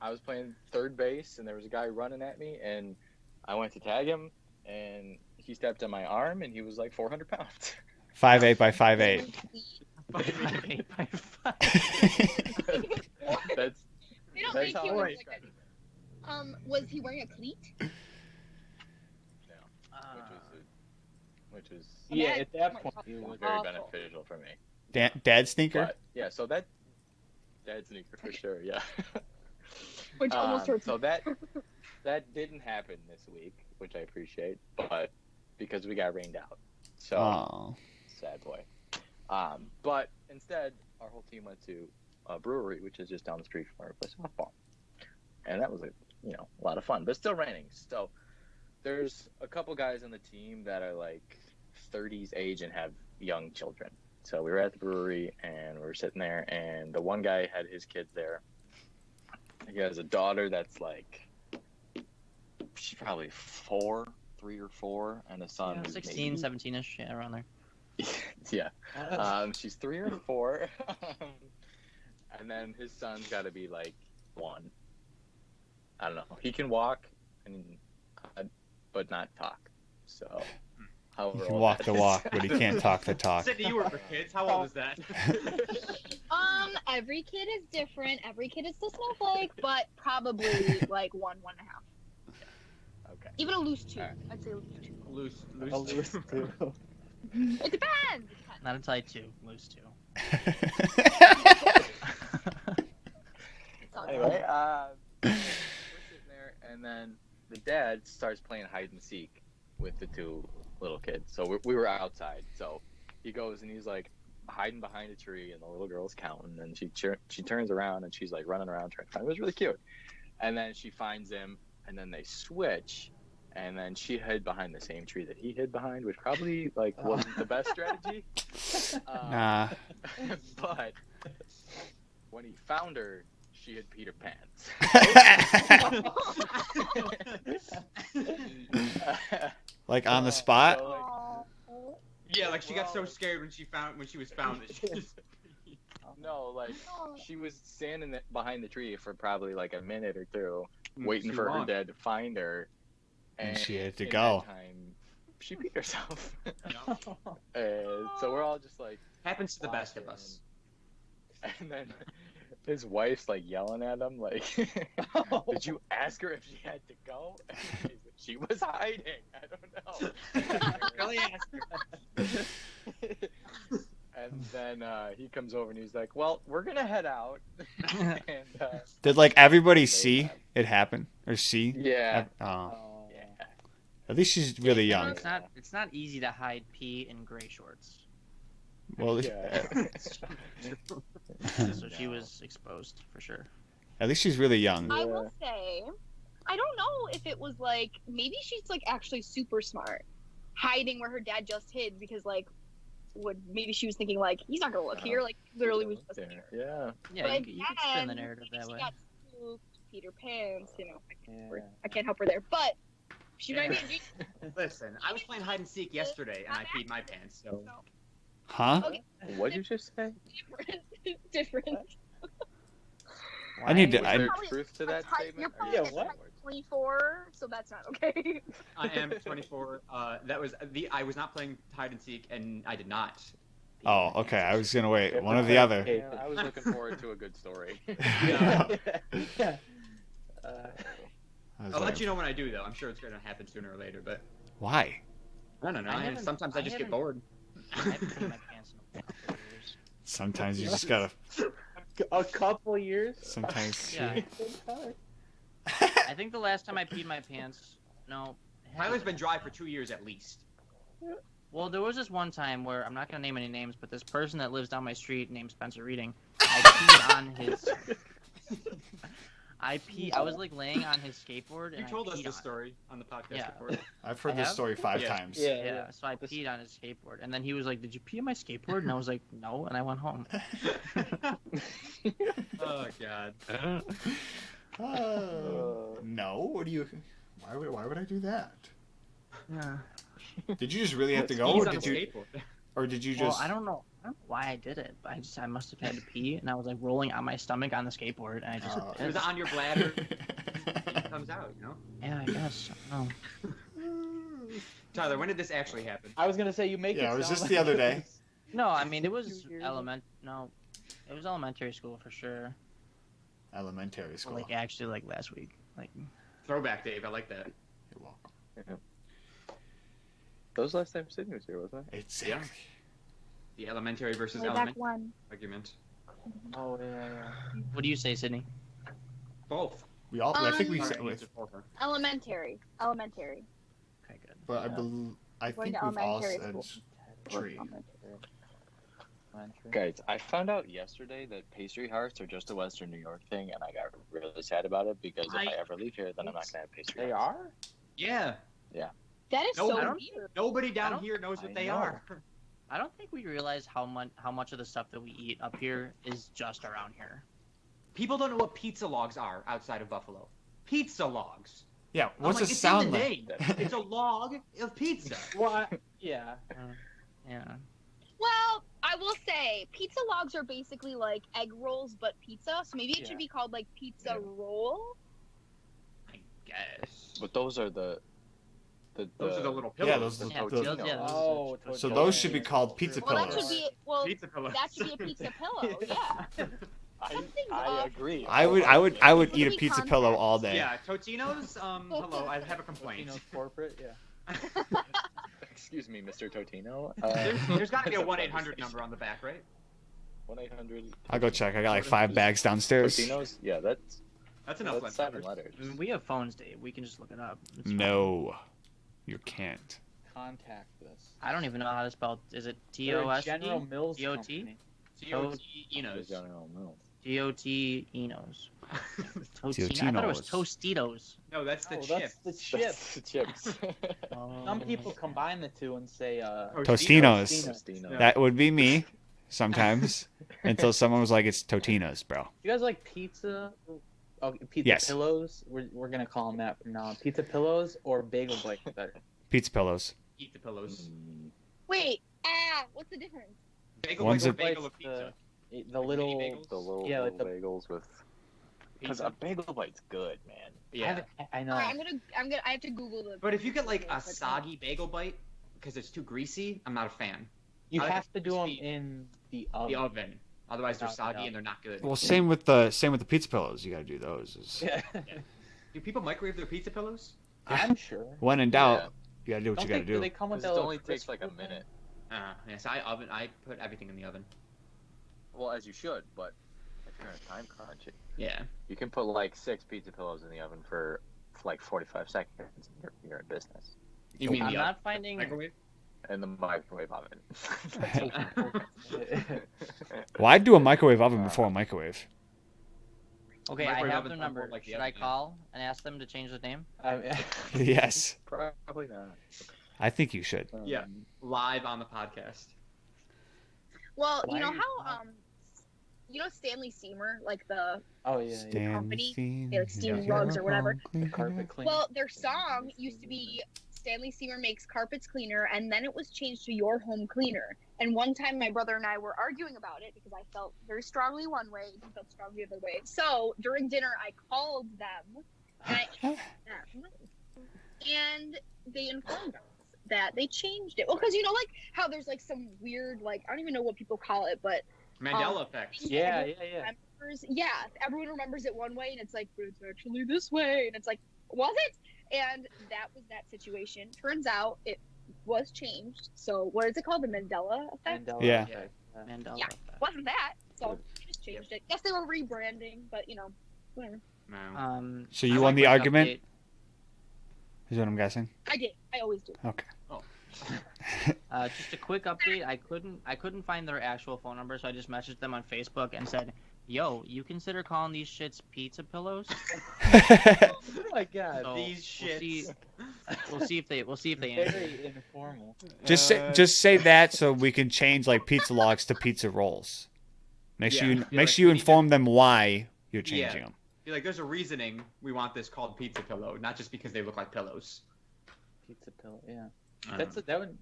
I was playing third base, and there was a guy running at me, and I went to tag him, and he stepped on my arm, and he was like 400 pounds. 5'8" by 5'8". 5'8" by 5. That's They don't that's make how you I like describe it. was he wearing a cleat? No, which was Yeah, at that point, it was very beneficial for me. Dad sneaker. But yeah, so that sneaker for sure. Yeah. Which almost hurts So me. that didn't happen this week, which I appreciate, but because we got rained out. So Oh. sad boy. But instead, our whole team went to a brewery, which is just down the street from our place softball, and that was a lot of fun. But it's still raining, so there's a couple guys on the team that are like 30s age and have young children. So we were at the brewery and we were sitting there, and the one guy had his kids there. He has a daughter that's like, she's probably 3 or 4, and a son Yeah, who's 16, maybe, 17-ish, yeah, around there. yeah. She's 3 or 4, and then his son's got to be like 1. I don't know. He can walk, but not talk. So, however, He can old walk that the is. walk, but he can't talk the talk. Sydney, you were for kids. How old is that? Every kid is different. Every kid is a snowflake, but probably like 1.5. Okay. Even a loose 2. Alright. I'd say loose 2. Loose. It depends. Not a tight 2, loose 2. Anyway, we're sitting there, and then the dad starts playing hide and seek with the 2 little kids. So we were outside. So he goes and he's like hiding behind a tree, and the little girl's counting, and she turns around and she's like running around trying to find him. It was really cute. And then she finds him, and then they switch, and then she hid behind the same tree that he hid behind, which probably like wasn't the best strategy. Nah. But when he found her, she had Peter Pants. Like on the spot. So, like, Oh. Yeah, like she got so scared when she was found that she just. no, like she was standing behind the tree for probably like a minute or 2, waiting for her dad to find her. And she had to in go. that time, she peed herself. And so we're all just like Happens to the best of us. And then his wife's like yelling at him, like, "Did you ask her if she had to go?" And she was hiding. I don't know. Really ask her. And then he comes over and he's like, "Well, we're gonna head out." And Did like everybody see it happen or see? yeah, Oh. yeah. At least she's really young. It's not easy to hide pee in gray shorts. Well, Yeah. So she was exposed for sure. at least she's really young. I will say, I don't know if it was like, maybe she's like actually super smart, hiding where her dad just hid because like, maybe she was thinking like, he's not gonna look here, like literally was just here. Yeah. Yeah, But you could spin the again, narrative maybe that she way. got spooked, Peter Pants, I can't help her there, but she might be. Listen, I was playing hide and seek yesterday, and I peed my pants. So Huh? Okay, What'd you just say? different. I need to. Was I, there Probably truth to that You're statement? probably Yeah, what? like 24, so that's not okay. I am 24. I was not playing hide and seek, and I did not. oh, okay. I was gonna wait. One or the other. Yeah, I was looking forward to a good story. Yeah. Yeah. I was I'll like, let you know when I do, though. I'm sure it's going to happen sooner or later, but why? I don't know. Sometimes I just get bored. I haven't peed my pants in a couple of years. Sometimes you just gotta. A couple years. Sometimes. Yeah. I think the last time I peed my pants, no. Tyler's been dry for 2 years at least. Well, there was this one time where I'm not gonna name any names, but this person that lives down my street named Spencer Reading, I peed on his. I was like laying on his skateboard and You told I us peed this on it. story on the podcast Yeah. before. I've heard I this have? story 5 Yeah. times. Yeah. Yeah, so I peed on his skateboard, and then he was like, "Did you pee on my skateboard?" And I was like, "No," and I went home. Oh god. No. What do you? Why would I do that? Yeah. Did you just really have to go, He's or on a did you? skateboard. Or did you Well, just? I don't know why I did it, but I must have had to pee, and I was like rolling on my stomach on the skateboard, and I just Oh. It was pissed. on your bladder. It comes out, you know. Yeah, I guess. I don't know. Tyler, when did this actually happen? I was gonna say you make Yeah, it. it was sound just like the other day. No, I mean it was 2 years ago. No, it was elementary school for sure. Elementary Or, school. like actually, like last week. Like Throwback, Dave. I like that. You're welcome. That was last time Sydney was here, wasn't it? Exactly. The elementary versus Way back elementary when. argument. Oh yeah. what do you say, Sydney? Both. We all. I think we Um, said. Sorry, I answered for her. Elementary. Elementary. Okay, good. But I Yeah. believe. I Going think to we've all elementary said school. tree. Guys, I found out yesterday that pastry hearts are just a Western New York thing, and I got really sad about it because if I ever leave here, then I'm not gonna have pastry They hearts. are. Yeah. That is No, so I don't- weird. Nobody I down don't- here knows what I they know. are. I don't think we realize how much of the stuff that we eat up here is just around here. People don't know what pizza logs are outside of Buffalo. Pizza logs. Yeah. I'm What's like, it it's sound in the like? name. It's a log of pizza. Well, yeah. Yeah. Well, I will say pizza logs are basically like egg rolls but pizza. So maybe it Yeah. should be called like pizza Yeah. roll. I guess. But those are the Those are the little pillows. Yeah, those the Yeah, Totinos. those- yeah, those- Oh, So Totino. those should be called pizza Well, that pillows. should be Pizza pillows. that should be a pizza pillow. Yeah. Something's I off. agree. I would What eat do a we pizza pillow contact? all day. Yeah, Totino's. Hello, I have a complaint. Totino's corporate. Yeah. Excuse me, Mr. Totino. There's got to be a 1-800 number on the back, right? 1-800. I'll go check. I got like 5 bags downstairs. Totino's? Yeah, that's That's enough. that's letters. 7 letters. I mean, we have phones, Dave. We can just look it up. It's fine. No, you can't. Contact this. I don't even know how to spell. Is it They're a TOST? General Mills DOT? company. T-O-T, Enos. General Mills. GOT Enos. Totino. I thought it was Tostitos. No, that's the Oh, chip. that's the chip. That's the chips. Some people combine the two and say Tostinos. Tostino. That would be me sometimes until someone was like, "It's Totino's, bro." You guys like pizza? Oh, pizza Yes. pillows. We're gonna call them that from now on. Pizza pillows or bagel bites better. Pizza pillows. Eat the pillows. Wait. What's the difference? Bagel One's like a- a bagel of pizza. The little. bagels? The little, Yeah, like little bagels with. Because Pizza. a bagel bite's good, man. Yeah. I know. All right, I have to Google the. But if you get like a But- soggy bagel bite because it's too greasy, I'm not a fan. You I like have it to do them crispy. in the oven. The oven. Otherwise they're Without soggy doubt. and they're not good. Well, same with the pizza pillows. You gotta do those. Yeah. Do people microwave their pizza pillows? I'm sure. When in doubt, Yeah. you gotta do what Don't you gotta they, do they do. come with Because that it little only takes crisp like a thing? minute. Yes, I put everything in the oven. Well, as you should, but if you're in a time crunch, Yeah. you can put like 6 pizza pillows in the oven for like 45 seconds, and you're in business. You mean I'm the not finding. microwave? In the microwave oven. Well, I'd do a microwave oven before a microwave. Okay, I Microwave have oven's their not more number. like the Should I oven, yeah. call and ask them to change the name? Yes, Probably not. I think you should. Yeah. Live on the podcast. Well, Why you know are you- how Stanley Steamer, like the Oh yeah. Stand company, the they, like, steam rugs or whatever. Carpet cleaner. Well, their song used to be Stanley Steamer makes carpets cleaner, and then it was changed to Your Home Cleaner. And one time, my brother and I were arguing about it because I felt very strongly one way, he felt strongly the other way. So during dinner, I called them, and I asked them, and they informed us that they changed it. Well, because like how there's like some weird, like I don't even know what people call it, but Mandela effect. Yeah. everyone remembers it one way, and it's like, but it's actually this way, and it's like, was it? And that was that situation. Turns out it was changed. So what is it called? The Mandela effect? Mandela Yeah. effect. Mandela. Yeah. effect. Wasn't that? So they just changed it. Guess they were rebranding, but whatever. No. So I you like won the quick argument, update. is what I'm guessing. I did. I always do. Okay. Just a quick update. I couldn't find their actual phone number, so I just messaged them on Facebook and said, "Yo, you consider calling these shits pizza pillows?" Oh my god. So These we'll see- shits. We'll see if they answer. Very informal. Just say that so we can change like pizza logs to pizza rolls. Make sure Yeah. you Be make like, sure you we need inform them why you're Yeah. changing them. Be like, there's a reasoning we want this called pizza pillow, not just because they look like pillows. Pizza pillow. Yeah. I That's don't that would.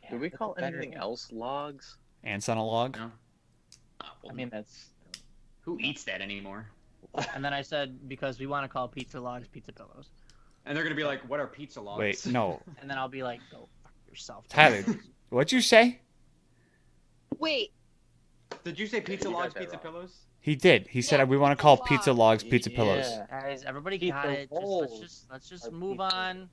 Do we that's call better anything name. else logs? Ants on a log. No. I mean, that's Who eats that anymore? And then I said because we want to call pizza logs pizza pillows. And they're gonna be like, "What are pizza logs?" Wait, no, And then I'll be like, go fuck yourself. Tyler, what'd you say? Wait, Did you say pizza You got logs, that pizza wrong. pillows? He did. He said Yeah, we want to pizza call pizza logs. logs pizza pillows. Yeah. Guys, everybody Pizza got it. rolls Let's just are move pizza. on.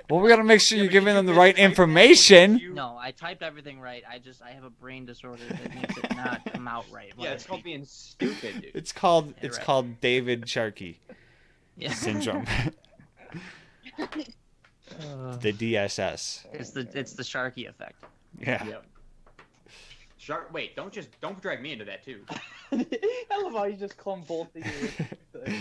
Well, we gotta make sure Yeah, you're but did giving you them the mistype right that, or information. did you- No, I typed everything right. I have a brain disorder that makes it not come out right. when Yeah, I it's called speak. being stupid, dude. It's called Yeah, it's right. called David Sharkey Yeah. syndrome. The DSS. It's the Sharky effect. Yeah. Yep. Shark. Wait, don't drag me into that too. I love how you just clump both of you.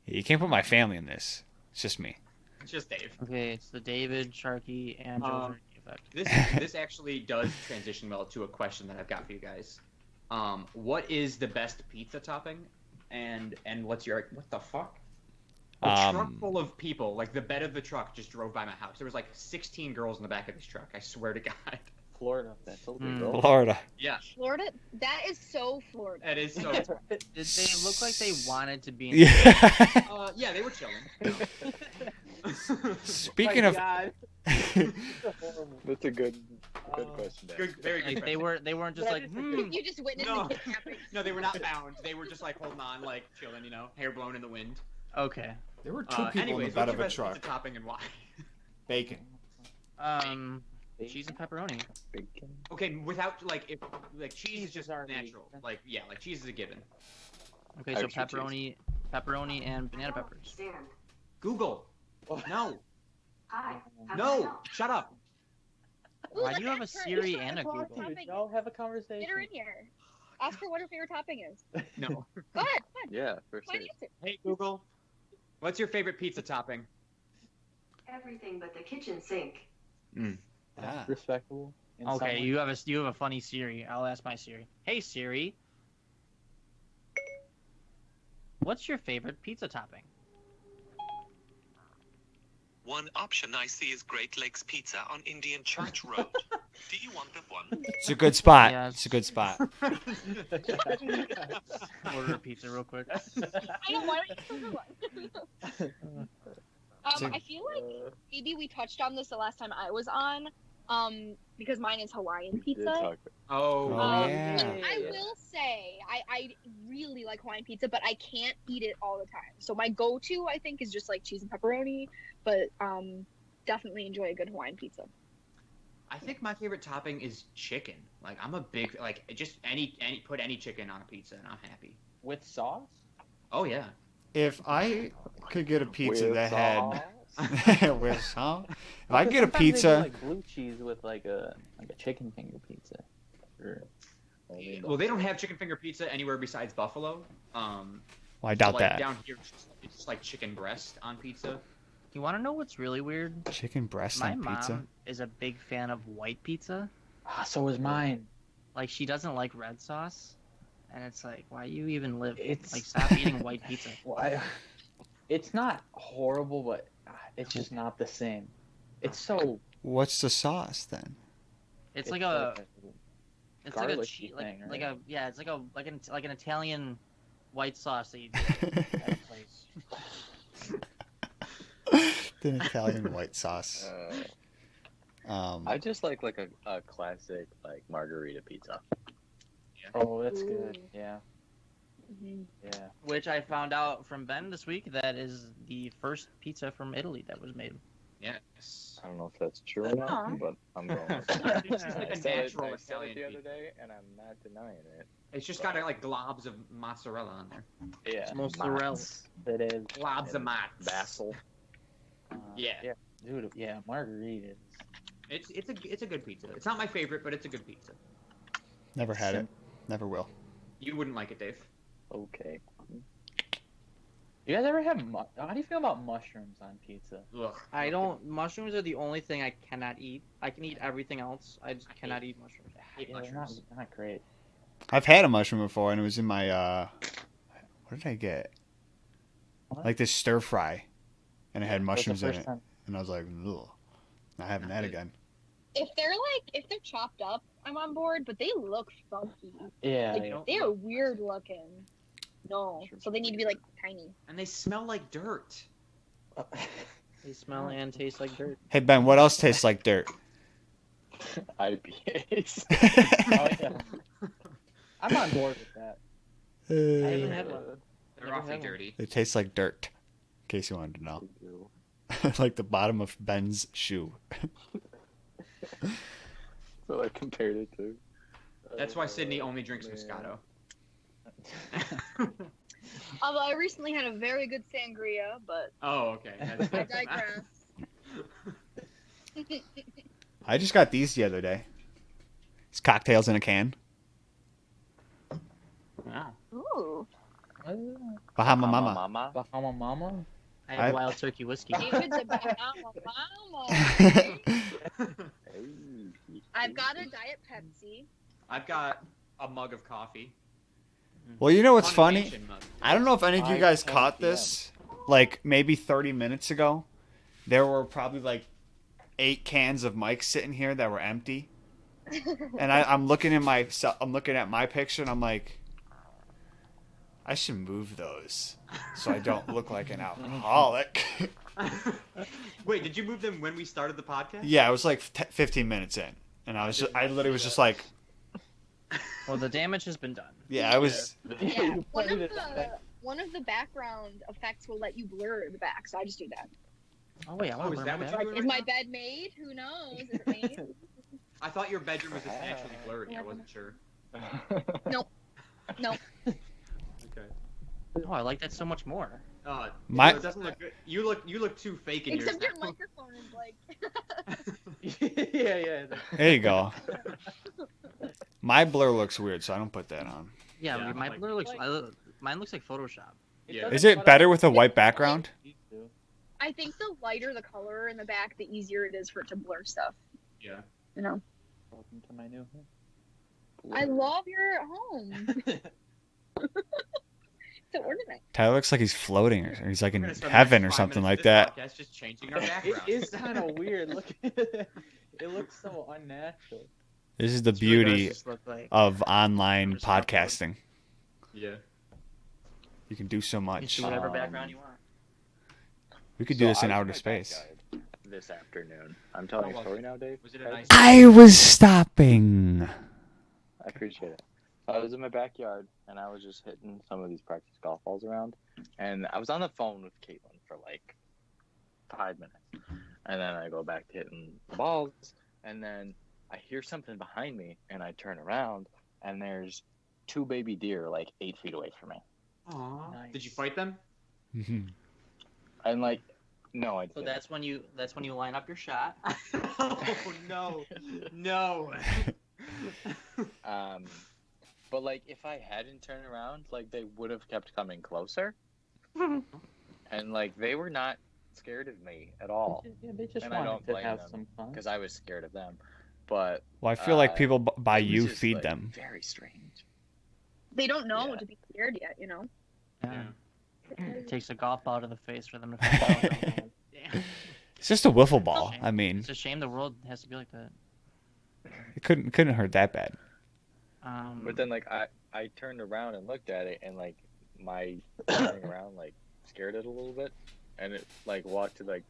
You can't put my family in this. It's just me. It's just Dave. Okay, it's the David Sharky and Joe Sharky effect. This actually does transition well to a question that I've got for you guys. What is the best pizza topping? And what the fuck? A truck full of people, like the bed of the truck just drove by my house. There was like 16 girls in the back of this truck. I swear to God. Florida, that's illegal. Mm. Florida. Yeah, Florida? That is so Florida. that is so. Did they look like they wanted to be in Yeah. Yeah, they were chilling. Speaking My of God. That's a good Uh, question. to Good, ask. very good. Like they weren't just That like is a good- You just witnessed No. the kidnapping. No, they were not bound. They were just like holding on, like chilling, hair blown in the wind. okay. there were Anyways, what's your best pizza topping and why? Bacon. Cheese and pepperoni. Bacon. Okay, without like cheese Cheese is just is already natural. given. Like cheese is a given. Okay, so Extra pepperoni and banana peppers. Google. No, Hi. no, shut up. Ooh, Why let's do you have a ask her. Siri Let's and a ask her what Google? her topping Y'all is. have a conversation. Get her in here. Ask her what her favorite topping is. No. Go ahead. Go ahead. Yeah, for Fine sure. answer. Hey Google, what's your favorite pizza topping? Everything but the kitchen sink. Ah. Respectable. in some Okay, way. you have a funny Siri. I'll ask my Siri. Hey Siri, what's your favorite pizza topping? One option I see is Great Lakes Pizza on Indian Church Road. Do you want that one? It's a good spot. Yeah, It's a good spot. Order a pizza real quick. I know. Why don't you order one? I feel like maybe we touched on this the last time I was on. Because mine is Hawaiian We did pizza. talk- Oh, Oh, yeah. I will say I really like Hawaiian pizza, but I can't eat it all the time. So my go-to I think is just like cheese and pepperoni, but definitely enjoy a good Hawaiian pizza. I think my favorite topping is chicken. Like I'm a big just any put any chicken on a pizza and I'm happy. With sauce? Oh yeah. If I could get a pizza With that sauce. had with sauce, if I Because get a sometimes they do, pizza, like blue cheese with like a chicken finger pizza. Or, Well, they don't have chicken finger pizza anywhere besides Buffalo. well, I doubt like, that. Down here, it's just like chicken breast on pizza. You want to know what's really weird? Chicken breast My on mom pizza. is a big fan of white pizza. so is mine. Like she doesn't like red sauce, and it's like, why you even live? It's- Like stop eating white pizza. Well, it's not horrible, but it's just not the same. It's so. What's the sauce then? It's like a it's like a garlicky cheese thing, like right? a yeah it's like an Italian white sauce that you get at a place. An Italian white sauce. I just like a classic like margarita pizza. Oh, that's good. Ooh. Yeah, Mhm. yeah. Which I found out from Ben this week that is the first pizza from Italy that was made. Yes. I don't know if that's true or Aw. not, but I'm going with It's it. just like a I said it natural the Italian other pizza. day, and I'm not denying it. It's just got like globs of mozzarella on there. Yeah, Mozzarella. it is. Globs of And mozz. Basil. Yeah. Yeah, dude. Yeah, margaritas. It's a good pizza. It's not my favorite, but it's a good pizza. Never had it. Never will. You wouldn't like it, Dave. Okay. You guys ever have? How do you feel about mushrooms on pizza? Ugh. I don't. Mushrooms are the only thing I cannot eat. I can eat everything else. I just cannot eat mushrooms. hate Yeah, they're mushrooms. not great. I've had a mushroom before, and it was in my what did I get? What? Like this stir fry, and it had That was the mushrooms in first it, time. and I was like, ugh, not having Not that good. again. if they're chopped up, I'm on board. But they look funky. Yeah, Like, yeah. they are weird looking. No, so they need to be like tiny. And they smell like dirt. They smell and taste like dirt. Hey Ben, what else tastes like dirt? IPAs. Oh, yeah. I'm on board with that. I haven't had one. They're Never awfully had one. dirty. It tastes like dirt. In case you wanted to know. Like the bottom of Ben's shoe. So I compared it to. That's why Sydney only drinks Moscato. Although I recently had a very good sangria, but Oh, okay. I digress. I just got these the other day. It's cocktails in a can. Wow. Ooh, Bahama Mama. Mama. Bahama Mama. I have wild turkey whiskey. David's a Bahama mama. I've got a Diet Pepsi. I've got a mug of coffee. Well, you know what's funny? Condensation mug. I don't know if any of you guys caught this. Like maybe 30 minutes ago, there were probably like 8 cans of Mike sitting here that were empty. And I'm looking at my picture and I'm like, I should move those so I don't look like an alcoholic. Wait, did you move them when we started the podcast? Yeah, it was like 15 minutes in, and I literally was just like, Well, the damage has been done. yeah, I was. Yeah, one of the background effects will let you blur the back, so I just do that. Oh wait, I Oh, want is to that learn what that. you're doing Is right my now? bed made? Who knows? Is it made? I thought your bedroom was just naturally blurry. I wasn't sure. No. Okay. Oh, I like that so much more. My- it doesn't look good. You look too fake in Except yours. your microphone is like. Yeah. There you go. My blur looks weird, so I don't put that on. Yeah, Yeah, my like- blur looks. Mine looks like Photoshop. Yeah. Is it better with a white background? I think the lighter the color in the back, the easier it is for it to blur stuff. Yeah. You know. Welcome to my new home. I love your home. So organized. Tyler looks like he's floating, or he's like We're in gonna spend the heaven next or 5 something minutes like of this that. podcast just changing our It background. is kind of weird. Look at it. It looks so unnatural. This is the This really does beauty just look like- of online Just upload. podcasting. Yeah. You can do so You much. do whatever background you want. We could do this in I was outer my space. backyard this afternoon. I'm telling How a was story it? now, Dave. Was it a nice? I was stopping. I appreciate it. I was in my backyard and I was just hitting some of these practice golf balls around, and I was on the phone with Caitlin for like 5 minutes, and then I go back to hitting the balls, and then I hear something behind me, and I turn around, and there's 2 baby deer like 8 feet away from me, Aww. Nice. Did you fight them? and like, no, I So didn't. that's when you line up your shot. Oh no, no. But like, if I hadn't turned around, like they would have kept coming closer, and like they were not scared of me at all, Yeah, they just And I don't wanted to blame have them, some fun. because I was scared of them. But Well, I feel like people by it was you just, feed like, them. very strange. They don't know Yeah. to be scared yet, you know. Yeah. It takes a golf ball to the face for them to fall down. Damn. It's just a wiffle ball. I mean, It's a shame the world has to be like that. it couldn't hurt that bad. But then like I turned around and looked at it, and like my turning around like scared it a little bit, and it like walked to like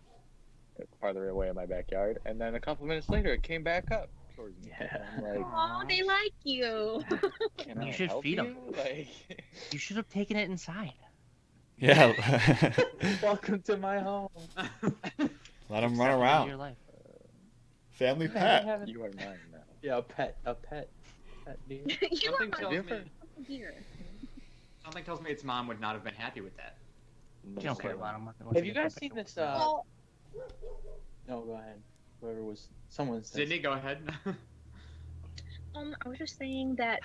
farther away in my backyard, and then a couple minutes later it came back up towards me. Yeah. I'm like, Oh, they like you. can You I should help feed 'em. you? Like, you should have taken it inside. Yeah. Welcome to my home. Let him run Step into around. Your life. Family I pet. haven't- you are mine now. Yeah, a pet deer. You are Something my tells me. dear. Something tells me its mom would not have been happy with that. You don't care about him. Have you guys seen this? Well, No, go ahead. Whoever was, someone said. Sydney, go ahead. I was just saying that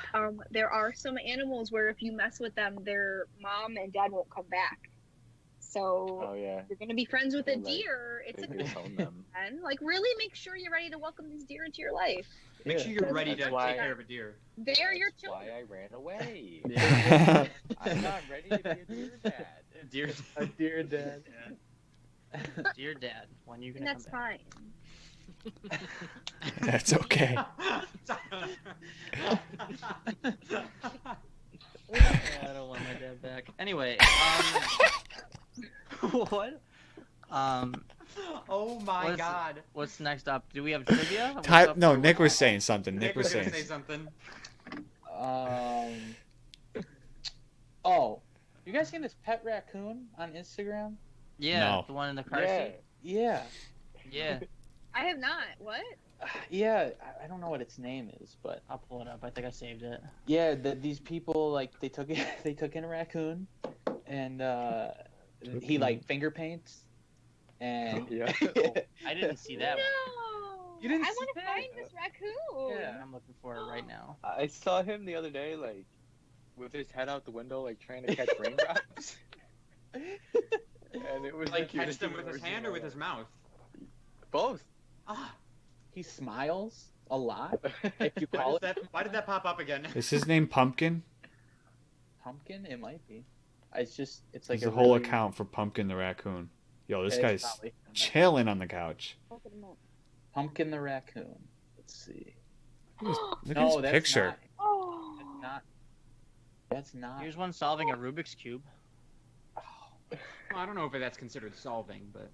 there are some animals where if you mess with them, their mom and dad won't come back. So Oh yeah. if you're gonna be friends with a Like, deer, it's a They good disown them. plan. Like, really make sure you're ready to welcome these deer into your life. Make sure you're ready to That's why- take care of a deer. They're your That's why children. I ran away. Yeah. I'm not ready to be a deer dad. Deer. A deer dad. Dear Dad, when you And gonna that's come back? fine. That's okay. I don't want my dad back. Anyway, what? Oh my God. What's next up? Do we have trivia? What's Ty- up no, for Nick was what? saying something. Nick was gonna saying. say something. Oh, you guys seen this pet raccoon on Instagram? Yeah, No. the one in the car Yeah. seat. Yeah. Yeah, I have not. What? Yeah, I don't know what its name is, but I'll pull it up. I think I saved it. yeah, these people like they took in a raccoon, and he like finger paints, and Yeah. I didn't see that one. No. You didn't I see want to that? find this raccoon. Yeah. I'm looking for it right now. I saw him the other day, like, with his head out the window, like, trying to catch raindrops. And it was Like the catch cutest them thing with I've his ever hand seen or in with my his life. mouth? Both. Ah, he smiles a lot. If you call it why did that pop up again? Is his name Pumpkin? pumpkin, it might be. It's like There's a a whole really- account for Pumpkin the raccoon. Yo, this it's guy's probably- chilling on the couch. Pumpkin the raccoon. Let's see. Look at No, his that's picture. not. Oh. That's not. That's not. Here's one solving a Rubik's cube. Well, I don't know if that's considered solving, but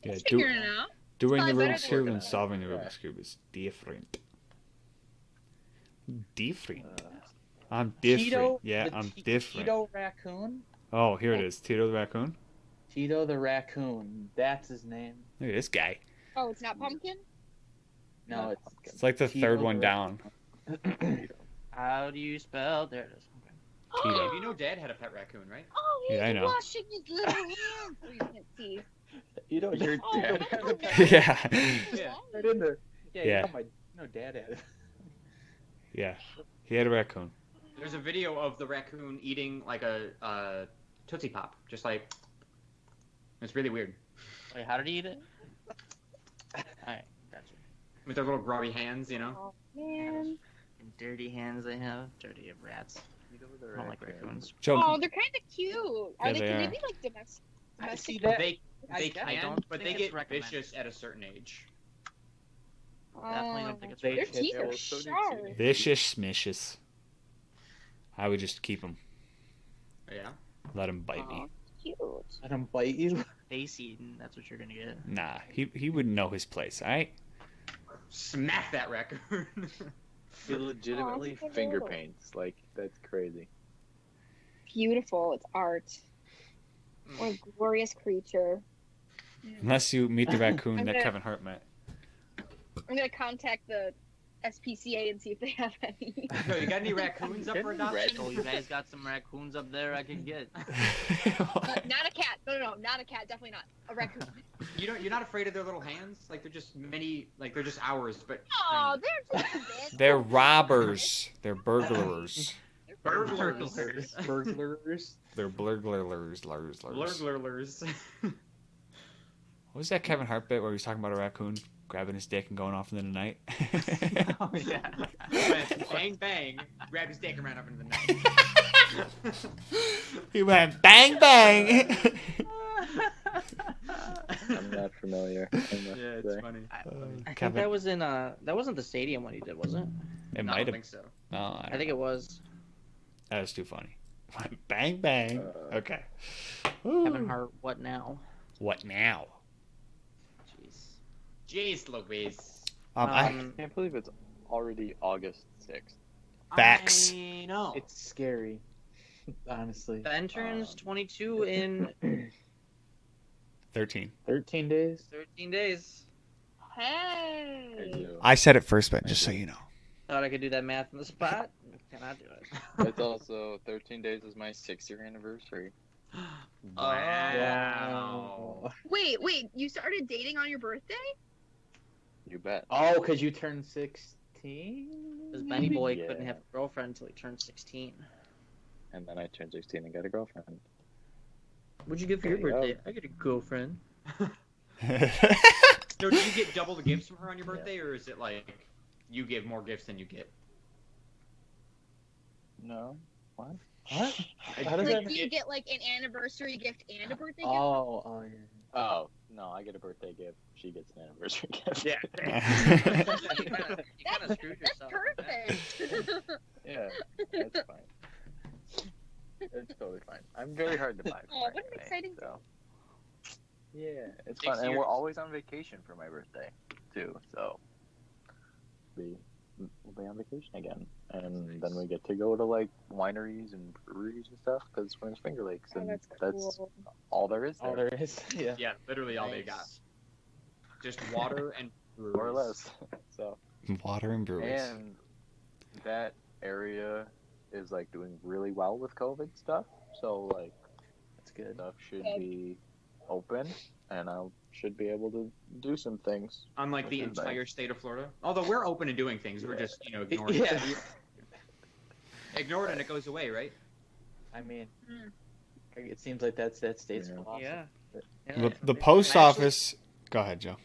Yeah, He's figuring it out. doing the Probably better Rubik's than Cube working and on it. solving the Rubik's Cube is different. Different. I'm different. Tito, Yeah, the I'm Ti- different. Tito raccoon. Oh, here it is. Tito the raccoon. Tito the raccoon. That's his name. Look at this guy. Oh, it's not pumpkin? No, It's like the Tito third the one down. How do you spell? There it is. Okay. Tito. you know Dad had a pet raccoon, right? Oh, he's Yeah, I know. washing his little hands. Oh, you can't see. You know, Your Oh, dad. oh, no. Yeah. Yeah. right in there. Yeah, Yeah. You know my dad had it. Yeah. He had a raccoon. There's a video of the raccoon eating like a Tootsie Pop, just like it's really weird Wait, how did he eat it? Alright, gotcha. with their little grubby hands, you know. Oh, man. And dirty hands they have. Dirty of rats. I don't like raccoons. Joe, Oh, they're kind of cute. Yeah, Can they they are. be like domestic? I see domestic? that. They I can, don't but think they it's get recommended. vicious at a certain age. Definitely don't think it's They- Their racist. teeth Yeah, are well, so do sharp. teeth. vicious smishes. I would just keep him. Yeah. Let him bite me. Aw, cute. Let him bite you. Face eating, that's what you're gonna get. Nah, he wouldn't know his place, alright? Smack that raccoon. He legitimately he's so finger little. paints. Like, that's crazy. Beautiful. It's art. What a glorious creature. Unless you meet the raccoon I'm that gonna- Kevin Hart met. I'm gonna contact the SPCA and see if they have any. Yo, you got any raccoons up for adoption? Oh, you guys got some raccoons up there I could get. Not a cat. No, not a cat. Definitely not a raccoon. You're not afraid of their little hands? Like they're just they're just ours, but Oh, they're just a bit. They're robbers. They're burglars. burglars. Burglars. They're burglars. Lars. Burglars. What was that Kevin Hart bit where he was talking about a raccoon grabbing his dick and going off into the night? Oh yeah. Went bang bang, grabbed his dick and ran up into the night. He went bang bang. I'm not familiar. I must Yeah, it's say. funny. I think Kevin- that was in that wasn't the stadium when he did, was it? It No, might I don't have. think so. No, I, I don't think know. it was. That was too funny. Went bang bang. Okay. Kevin Hart. What now? What now? Jeez. Jeez Louise. I can't believe it's already August 6th. Facts. I know. It's scary. Honestly. Ben turns 22 in 13. 13 days. 13 days. Hey. I said it first, but just so you know. Thought I could do that math on the spot. Cannot do it. It's also 13 days is my 6-year anniversary. Wow. Wait. You started dating on your birthday? You bet. Oh, because you turned 16? Because Benny Boy Yeah. couldn't have a girlfriend until he turned 16. And then I turned 16 and got a girlfriend. What'd you get for your There you go. birthday? I get a girlfriend. So do you get double the gifts from her on your birthday, or is it like you give more gifts than you get? No? What? What? How does Like, that do you get like an anniversary gift and a birthday gift? Oh, yeah. Oh, No, I get a birthday gift. She gets an anniversary gift. Yeah. Yeah. You kind of screwed That's yourself. perfect. Yeah, it's fine. It's totally fine. I'm very hard to buy. Oh, what an exciting so. Yeah, it's 6 fun, and years. we're always on vacation for my birthday too. So we'll be on vacation again, and then we get to go to like wineries and breweries and stuff because we're in Finger Lakes, Oh, and that's that's cool. all there is there, All there is. Yeah. Yeah, literally all they got. Nice. Just water and breweries. more or less. So Water and breweries. and that area is like doing really well with COVID stuff. So like That's good. stuff should Good. be open, and I should be able to do some things. Unlike the Which is nice. entire state of Florida. Although we're open to doing things, we're just, ignoring Yeah. it. Ignore it and it goes away, right? I mean, Mm. it seems like that state's Yeah. philosophy. Yeah. The post I actually- office. Go ahead, Joe.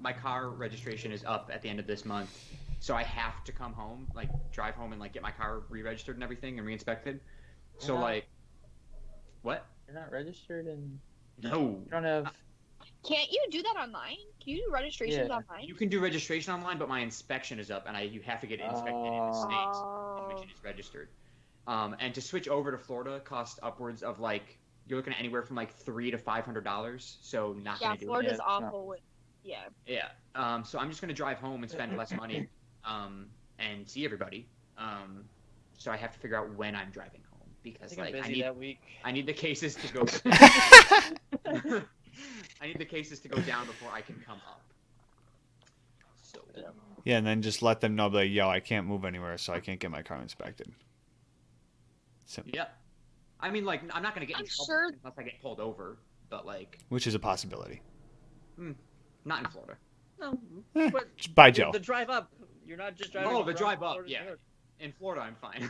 My car registration is up at the end of this month, so I have to come home, like drive home and like get my car re-registered and everything and re-inspected. So Yeah. like, what? You're not registered and No. you don't have. Can't you do that online? Can you do registrations Yeah. online? You can do registration online, but my inspection is up, and you have to get it inspected in the state in which Oh. it is registered. And to switch over to Florida costs upwards of like you're looking at anywhere from like $300 to $500. So not Yeah, gonna do it. Florida's it's not- awful with. Yeah. Yeah. So I'm just gonna drive home and spend less money, and see everybody. So I have to figure out when I'm driving home I because think I'm like busy that week. I need the cases to go. I need the cases to go down before I can come up. So Yeah. Yeah, and then just let them know, like, yo, I can't move anywhere, so I can't get my car inspected. So, yeah, I mean, like, I'm not gonna get in I'm trouble sure- unless I get pulled over, but like, which is a possibility. not in Florida. No. Eh, But Bye, Joe. the drive up. You're not just driving. Oh, up the from drive up, Florida to yeah. New York. In Florida, I'm fine.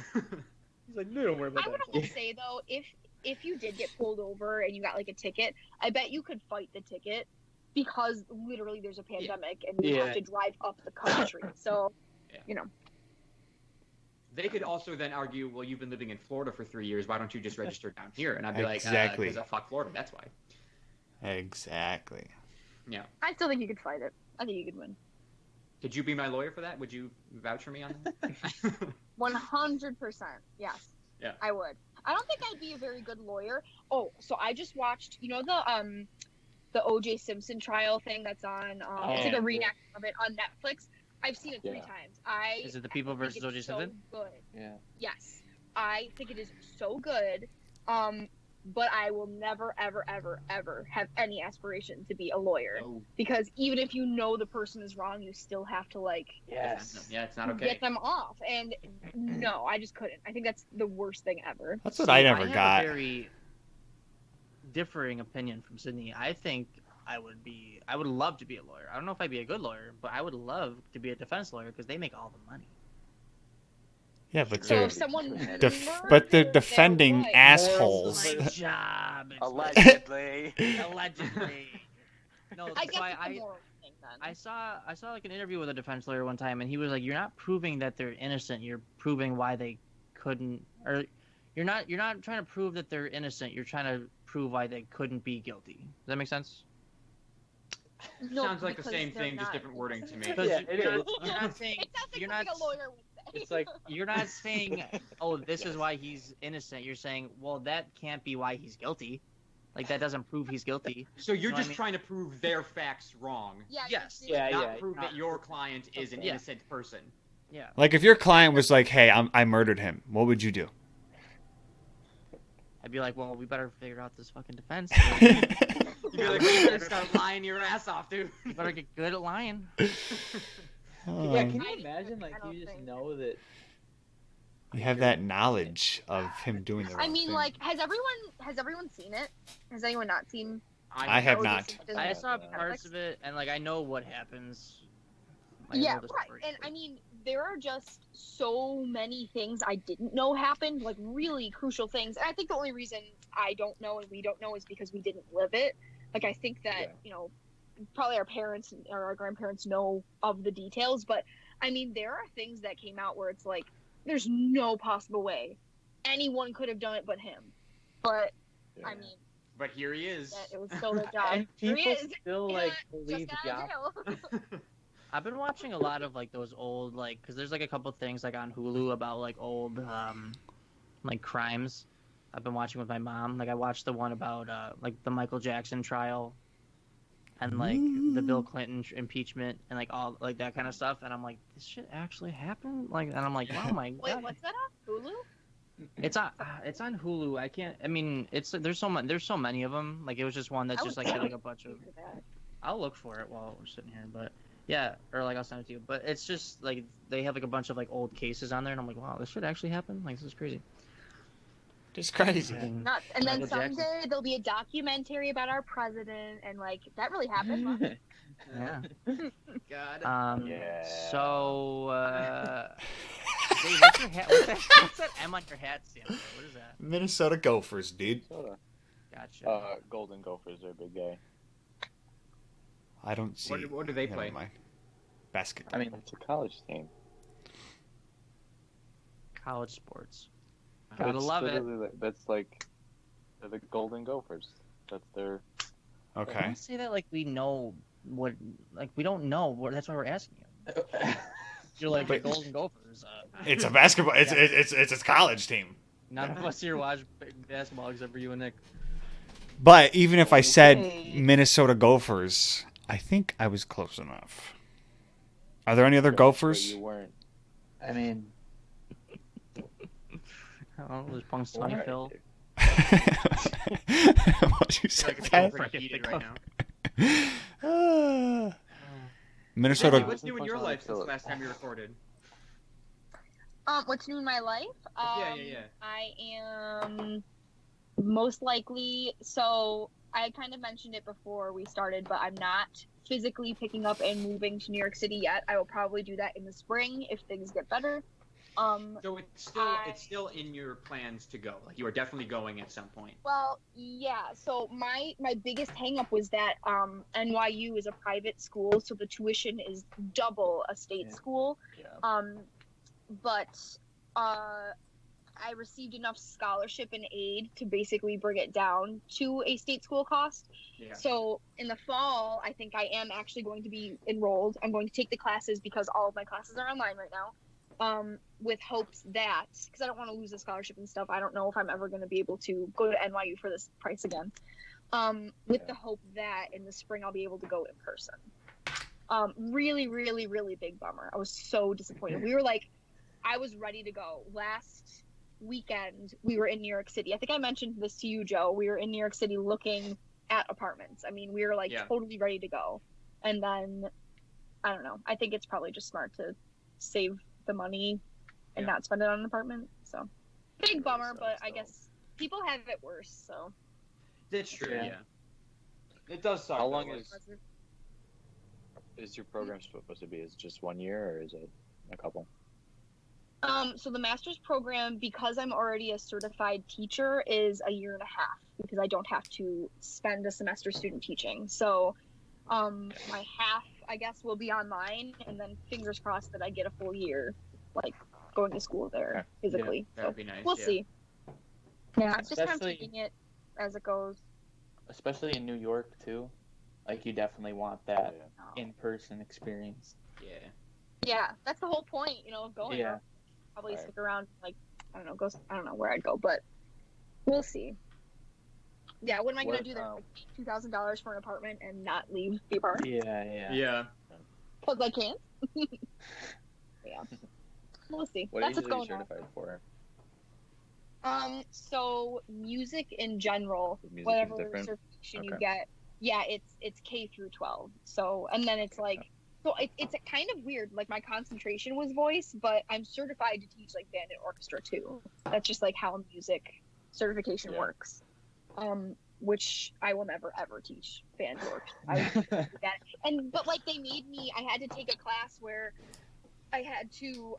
He's like, no, don't worry about I would that. almost say though, if you did get pulled over and you got like a ticket, I bet you could fight the ticket because literally there's a pandemic and you Yeah. have to drive up the country. So, Yeah. you know. They could also then argue, well, you've been living in Florida for 3 years. Why don't you just register down here? And I'd be Exactly. like, because fuck Florida. That's why. Exactly. I still think you could fight it. I think you could win. Could you be my lawyer for that? Would you vouch for me on that? 100%. Yes. Yeah. I would. I don't think I'd be a very good lawyer. Oh, so I just watched, the O.J. Simpson trial thing that's on. It's like a reenactment of it on Netflix. I've seen it 3 Yeah. times. Is it The People think versus it's O.J. so Simpson? good. Yeah. Yes, I think it is so good. But I will never, ever, ever, ever have any aspiration to be a lawyer Oh, because even if you know the person is wrong, you still have to Yes. yeah, it's not okay. get them off. And no, I just couldn't. I think that's the worst thing ever. That's what I never have got. a very differing opinion from Sydney. I think I would love to be a lawyer. I don't know if I'd be a good lawyer, but I would love to be a defense lawyer because they make all the money. Yeah, but So they're, if someone but they're murdered defending their wife- assholes. My job. Allegedly. Allegedly. No, I guess so it's a moral thing then. I saw like an interview with a defense lawyer one time, and he was like, "You're not proving that they're innocent. You're proving why they couldn't, or you're not trying to prove that they're innocent. You're trying to prove why they couldn't be guilty." Does that make sense? No, Sounds like the because same they're thing, just not. different wording to me. Because Yeah, it is. you're not saying It sounds like you're something not. a lawyer would say. It's like You're not saying, "Oh, this is why he's innocent." You're saying, "Well, that can't be why he's guilty. Like that doesn't prove he's guilty." So you're know what I just mean? trying to prove their facts wrong, Yeah. Yes. you're- Yeah, not yeah. prove that your client is an Yeah. innocent person. Yeah. Like, if your client was like, hey, I murdered him, what would you do? I'd be like, "Well, we better figure out this fucking defense. You'd be like, well, you better start lying your ass off, dude. You better get good at lying." Yeah, can you I- imagine I like don't you just think- know that You have that knowledge of him doing the wrong I mean, thing. like, has everyone seen it? Has anyone not seen? I have O.J. not. Simpson? I saw Yeah. parts of it, and like I know what happens. Like, I Yeah, know the right. story. And I mean, there are just so many things I didn't know happened, like really crucial things. And I think the only reason I don't know and we don't know is because we didn't live it. Like, I think that, probably our parents or our grandparents know of the details. But I mean, there are things that came out where it's like, there's no possible way anyone could have done it but him. But I mean, But here he is. That it was still their job. And Here he people is. still Yeah, like just believe got the out of opposite. jail. I've been watching a lot of like those old like because there's like a couple things like on Hulu about like old like crimes. I've been watching with my mom. Like I watched the one about like the Michael Jackson trial and like the Bill Clinton impeachment and like all like that kind of stuff. And I'm like, this shit actually happened. Like, and I'm like, oh my Wait, god. what's that on Hulu? It's on Hulu. I can't. I mean, there's so many of them. Like it was just one that I just would like had like a bunch of. for that. I'll look for it while we're sitting here, but yeah, or like I'll send it to you. But it's just like they have like a bunch of like old cases on there, and I'm like, wow, this shit actually happened. Like this is crazy. Just crazy. And Nuts. And then Michael Jackson. someday there'll be a documentary about our president, and like that really happened. Huh? Yeah. God. Yeah. So, Dave, what's your hat? What's that M on your hat stand for? What is that? Minnesota Gophers, dude. Minnesota. Gotcha. Golden Gophers are a big day. I don't see. What do they Never play? mind. Basketball. I mean, It's a college team. College sports. Gotta It's love it. literally that's like they're the Golden Gophers. That's their. Okay. Don't say that like we know what. Like we don't know. That's why we're asking you. You're like the But- Golden Gophers. It's a basketball. It's a college team. None of us here watch basketball except for you and Nick. But even if I said Okay. Minnesota Gophers, I think I was close enough. Are there any other Gophers? You weren't. I mean, Oh, there's Punxsutawney What? Phil. What you I feel said, like it's Pat? pretty heated right now. Ah. Jesse, Minnesota. what's new in your life since the last time you recorded? What's new in my life? Yeah. I am most likely. So I kind of mentioned it before we started, but I'm not physically picking up and moving to New York City yet. I will probably do that in the spring if things get better. So it's still in your plans to go. Like you are definitely going at some point. Well, yeah. So my biggest hang up was that NYU is a private school, so the tuition is double a state Yeah. school. Yeah. But I received enough scholarship and aid to basically bring it down to a state school cost. Yeah. So in the fall, I think I am actually going to be enrolled. I'm going to take the classes because all of my classes are online right now. With hopes that, because I don't want to lose the scholarship and stuff, I don't know if I'm ever going to be able to go to NYU for this price again. With the hope that in the spring I'll be able to go in person. Really, really, really big bummer. I was so disappointed. We were like, I was ready to go. Last weekend, we were in New York City. I think I mentioned this to you, Joe. We were in New York City looking at apartments. I mean, we were like totally ready to go. And then, I don't know. I think it's probably just smart to save the money and not spend it on an apartment. So big bummer, but I guess people have it worse. So That's true. Yeah. Yeah. it does suck. How long though, is your program supposed to be? Is it just 1 year or is it a couple? So the master's program, because I'm already a certified teacher, is a year and a half because I don't have to spend a semester student teaching. So my half, I guess, will be online, and then fingers crossed that I get a full year, like going to school there physically. That would be nice. We'll see. Yeah, it's just kind of Especially- taking it as it goes. especially in New York too. Like you definitely want that Yeah. in-person experience. Yeah. Yeah, that's the whole point, of going. Yeah. I'll probably Right. stick around, like, I don't know where I'd go, but we'll see. Yeah, what am I gonna What, do there? Like, $2,000 for an apartment and not leave the apartment? Yeah. Yeah. Because I can't. Yeah. We'll see. What That's are what's you going on. certified for? So music in general, Music is whatever different? certification you Okay. get, yeah, it's K through 12. So, and then it's like, so it's a kind of weird. Like my concentration was voice, but I'm certified to teach like band and orchestra too. That's just like how music certification Yeah. works. Which I will never ever teach band or orchestra. I would do that. But like they made me, I had to take a class where I had to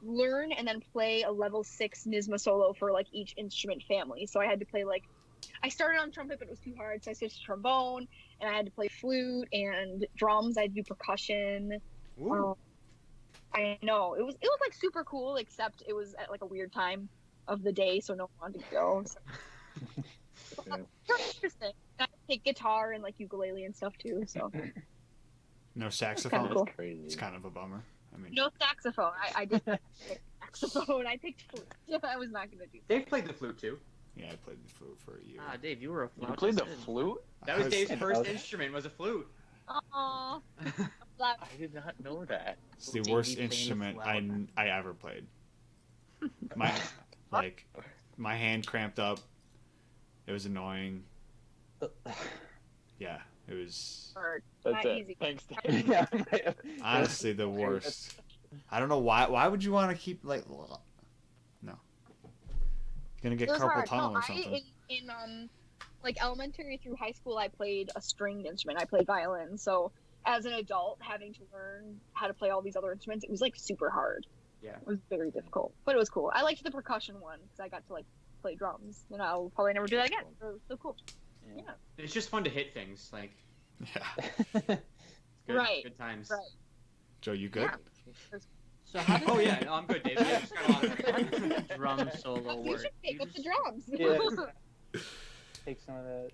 learn and then play a level 6 NISMA solo for like each instrument family. So I had to play like, I started on trumpet, but it was too hard, so I switched to trombone, and I had to play flute and drums. I had to do percussion. I know it was like super cool, except it was at like a weird time of the day, so no one wanted to go. So. Interesting. I take guitar and like ukulele and stuff too. So No Kinda saxophone. cool. That's crazy. It's kind of a bummer. I mean, no saxophone. I did not pick saxophone. I picked flute. I was not gonna do that. Dave played the flute too. yeah, I played the flute for a year. Ah, Dave, you were a You flautist. played the didn't you? flute? That was I Dave's first Okay. instrument, was a flute. Aw. I did not know that. It's the Davey worst playing the instrument flout. I ever played. My my hand cramped up. It was annoying. Yeah, it was That's Not it. easy. Thanks, Dave. Yeah. honestly the worst. I don't know why. Why would you want to keep like? No, you're gonna get It was carpal hard. tunnel No, or something. in like elementary through high school, I played a stringed instrument. I played violin. So as an adult, having to learn how to play all these other instruments, it was like super hard. Yeah. It was very difficult, but it was cool. I liked the percussion one because I got to like play drums, and I'll probably never do that again. So it was so cool. Yeah. It's just fun to hit things. Like, Yeah, it's good, Right, good times. right. Joe, you good? Yeah. So how did Oh yeah, no, I'm good, Dave. Yeah, just got a lot of drum solo You work? should pick You up the just- drums. Yeah. Take some of that.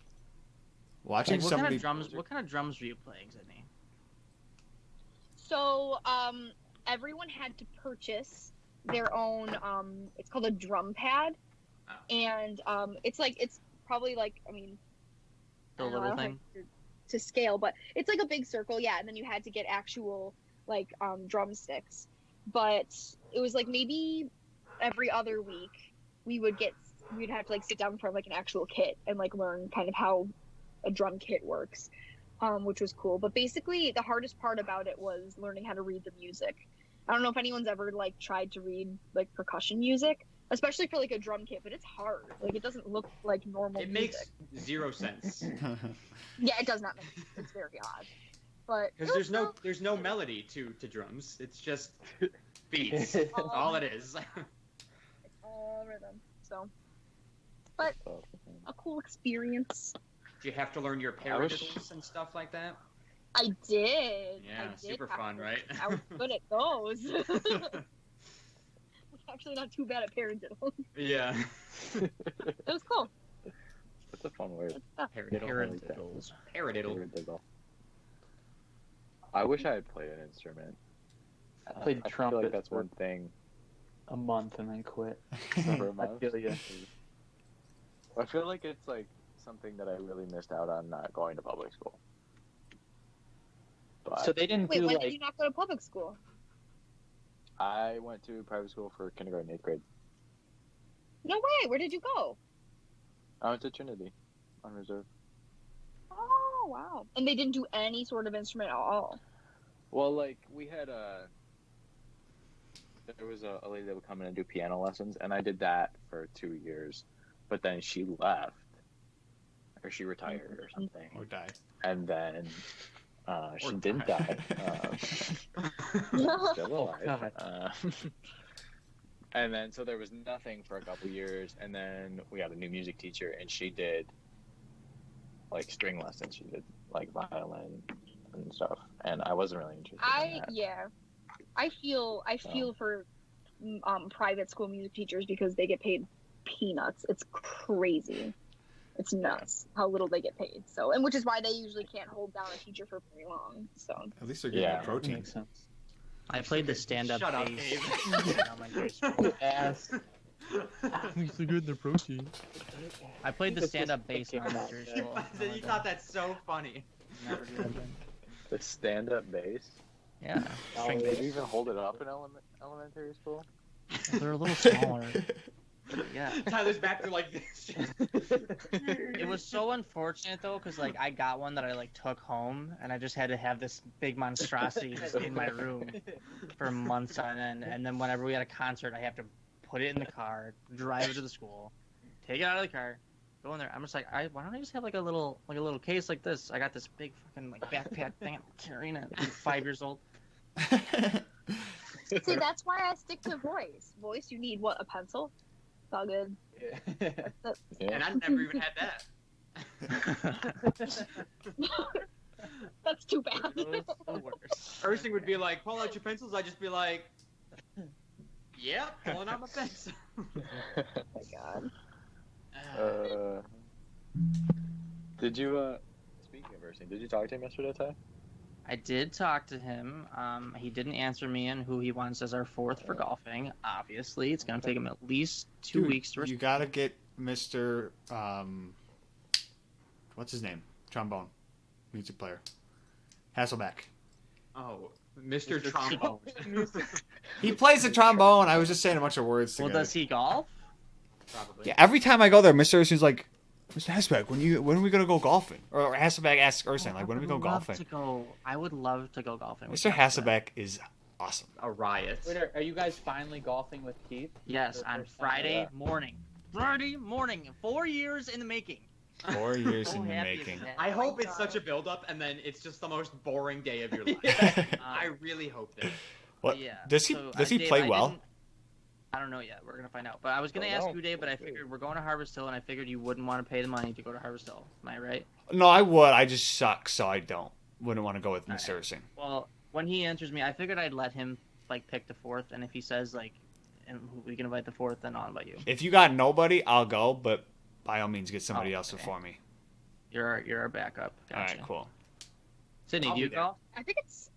Watching Like, what somebody. kind of drums? What kind of drums were you playing, Sydney? So everyone had to purchase their own. It's called a drum pad, Oh. and it's probably like I mean The I don't know, I little don't thing. have to scale, but it's like a big circle, yeah. And then you had to get actual like drumsticks, but it was like maybe every other week we'd have to like sit down in front of like an actual kit and like learn kind of how a drum kit works, which was cool. But basically, the hardest part about it was learning how to read the music. I don't know if anyone's ever like tried to read like percussion music, especially for like a drum kit, but it's hard. Like it doesn't look like normal It music. makes zero sense Yeah, it does not make sense. It's very odd. But because there's no melody to drums. It's just beats. That's all it is. It's all rhythm. So, but a cool experience. Do you have to learn your I wish- paradiddles and stuff like that? I did. Yeah, I did super have fun, to- right? I was good at those. Actually, not too bad at paradiddle. Yeah. It was cool. That's a fun word. Good stuff. Paradiddles. Paradiddle. Paradiddle. I wish I had played an instrument. I played I trumpet feel like that's for one thing. a month and then quit. For a I month. feel you. I feel like it's like something that I really missed out on not going to public school. But So they didn't Wait, do when like did you not go to public school? I went to private school for kindergarten, 8th grade. No way. Where did you go? I went to Trinity on reserve. Oh, wow. And they didn't do any sort of instrument at all. Well, like we had there was a lady that would come in and do piano lessons, and I did that for 2 years, but then she left, or she retired or something, or die. and then she Or didn't die. die. Still alive. God. And then so there was nothing for a couple years, and then we got a new music teacher, and she did like string lessons. She did like violin and stuff, and I wasn't really interested in that. Yeah. I feel for private school music teachers because they get paid peanuts. It's crazy. It's nuts how little they get paid. So, and which is why they usually can't hold down a teacher for very long. So, At least they're getting Yeah. the protein. Makes sense. I played the stand-up Shut up, bass. Dave. in elementary school. Ass. Least they're good in their protein. I played the Just stand-up bass in picking on elementary that. school. You thought that's so funny. Never did again. The stand-up bass. Yeah, string Did you bass. even hold it up in elementary school? They're a little smaller. Yeah. Tyler's back there like this. It was so unfortunate though, because like I got one that I like took home, and I just had to have this big monstrosity just in my room for months on end. And then whenever we had a concert, I have to put it in the car, drive it to the school, take it out of the car, go in there. I'm just like, why don't I just have like a little case like this? I got this big fucking like backpack thing. I'm carrying it. I'm 5 years old. see, that's why I stick to voice. Voice, you need what? A pencil? It's all good. And Yeah. I never even had that. That's too bad. It was the worst. Everything would be like, pull out your pencils. I'd just be like, yep, pulling out my pencil. Oh my god. Uh, Did you speaking of Ursing, did you talk to him yesterday, Ty? I did talk to him. He didn't answer me on who he wants as our fourth for golfing. Obviously, it's going to take him at least 2 Dude, weeks to you respond. gotta get Mr. What's his name? Trombone, music player, Hasselbeck. Oh, Mr. Trombone. He plays the trombone. I was just saying a bunch of words Well, together. does he golf? Probably. Yeah, every time I go there, Mr. Urson's like, Mr. Hasselbeck, when are we gonna go golfing? Or Hasselbeck asks Urson, like, when are we going golfing? I would love to go golfing. with Mr. Hasselbeck. Hasselbeck is awesome. A riot. Wait, are you guys finally golfing with Keith? Yes, For the on first time? Friday morning. Friday morning. 4 years in the making. 4 years So in the happy making. about that. I hope my it's such a God. build-up, and then it's just the most boring day of your life. I really hope that. What? Yeah. Does he So, Dave, play well? I don't know yet. We're gonna find out. But I was gonna Oh, ask no. you, Dave, but I figured we're going to Harvest Hill, and I figured you wouldn't want to pay the money to go to Harvest Hill. Am I right? No, I would. I just suck, so I wouldn't want to go with Mr. Alright. Ursing. Well, when he answers me, I figured I'd let him like pick the fourth, and if he says like, and we can invite the fourth, then I'll invite you. If you got nobody, I'll go, but by all means, get somebody Oh, else okay. before me. You're our backup. Gotcha. All right, cool. Sydney, I'll do you be there. golf? I think it's.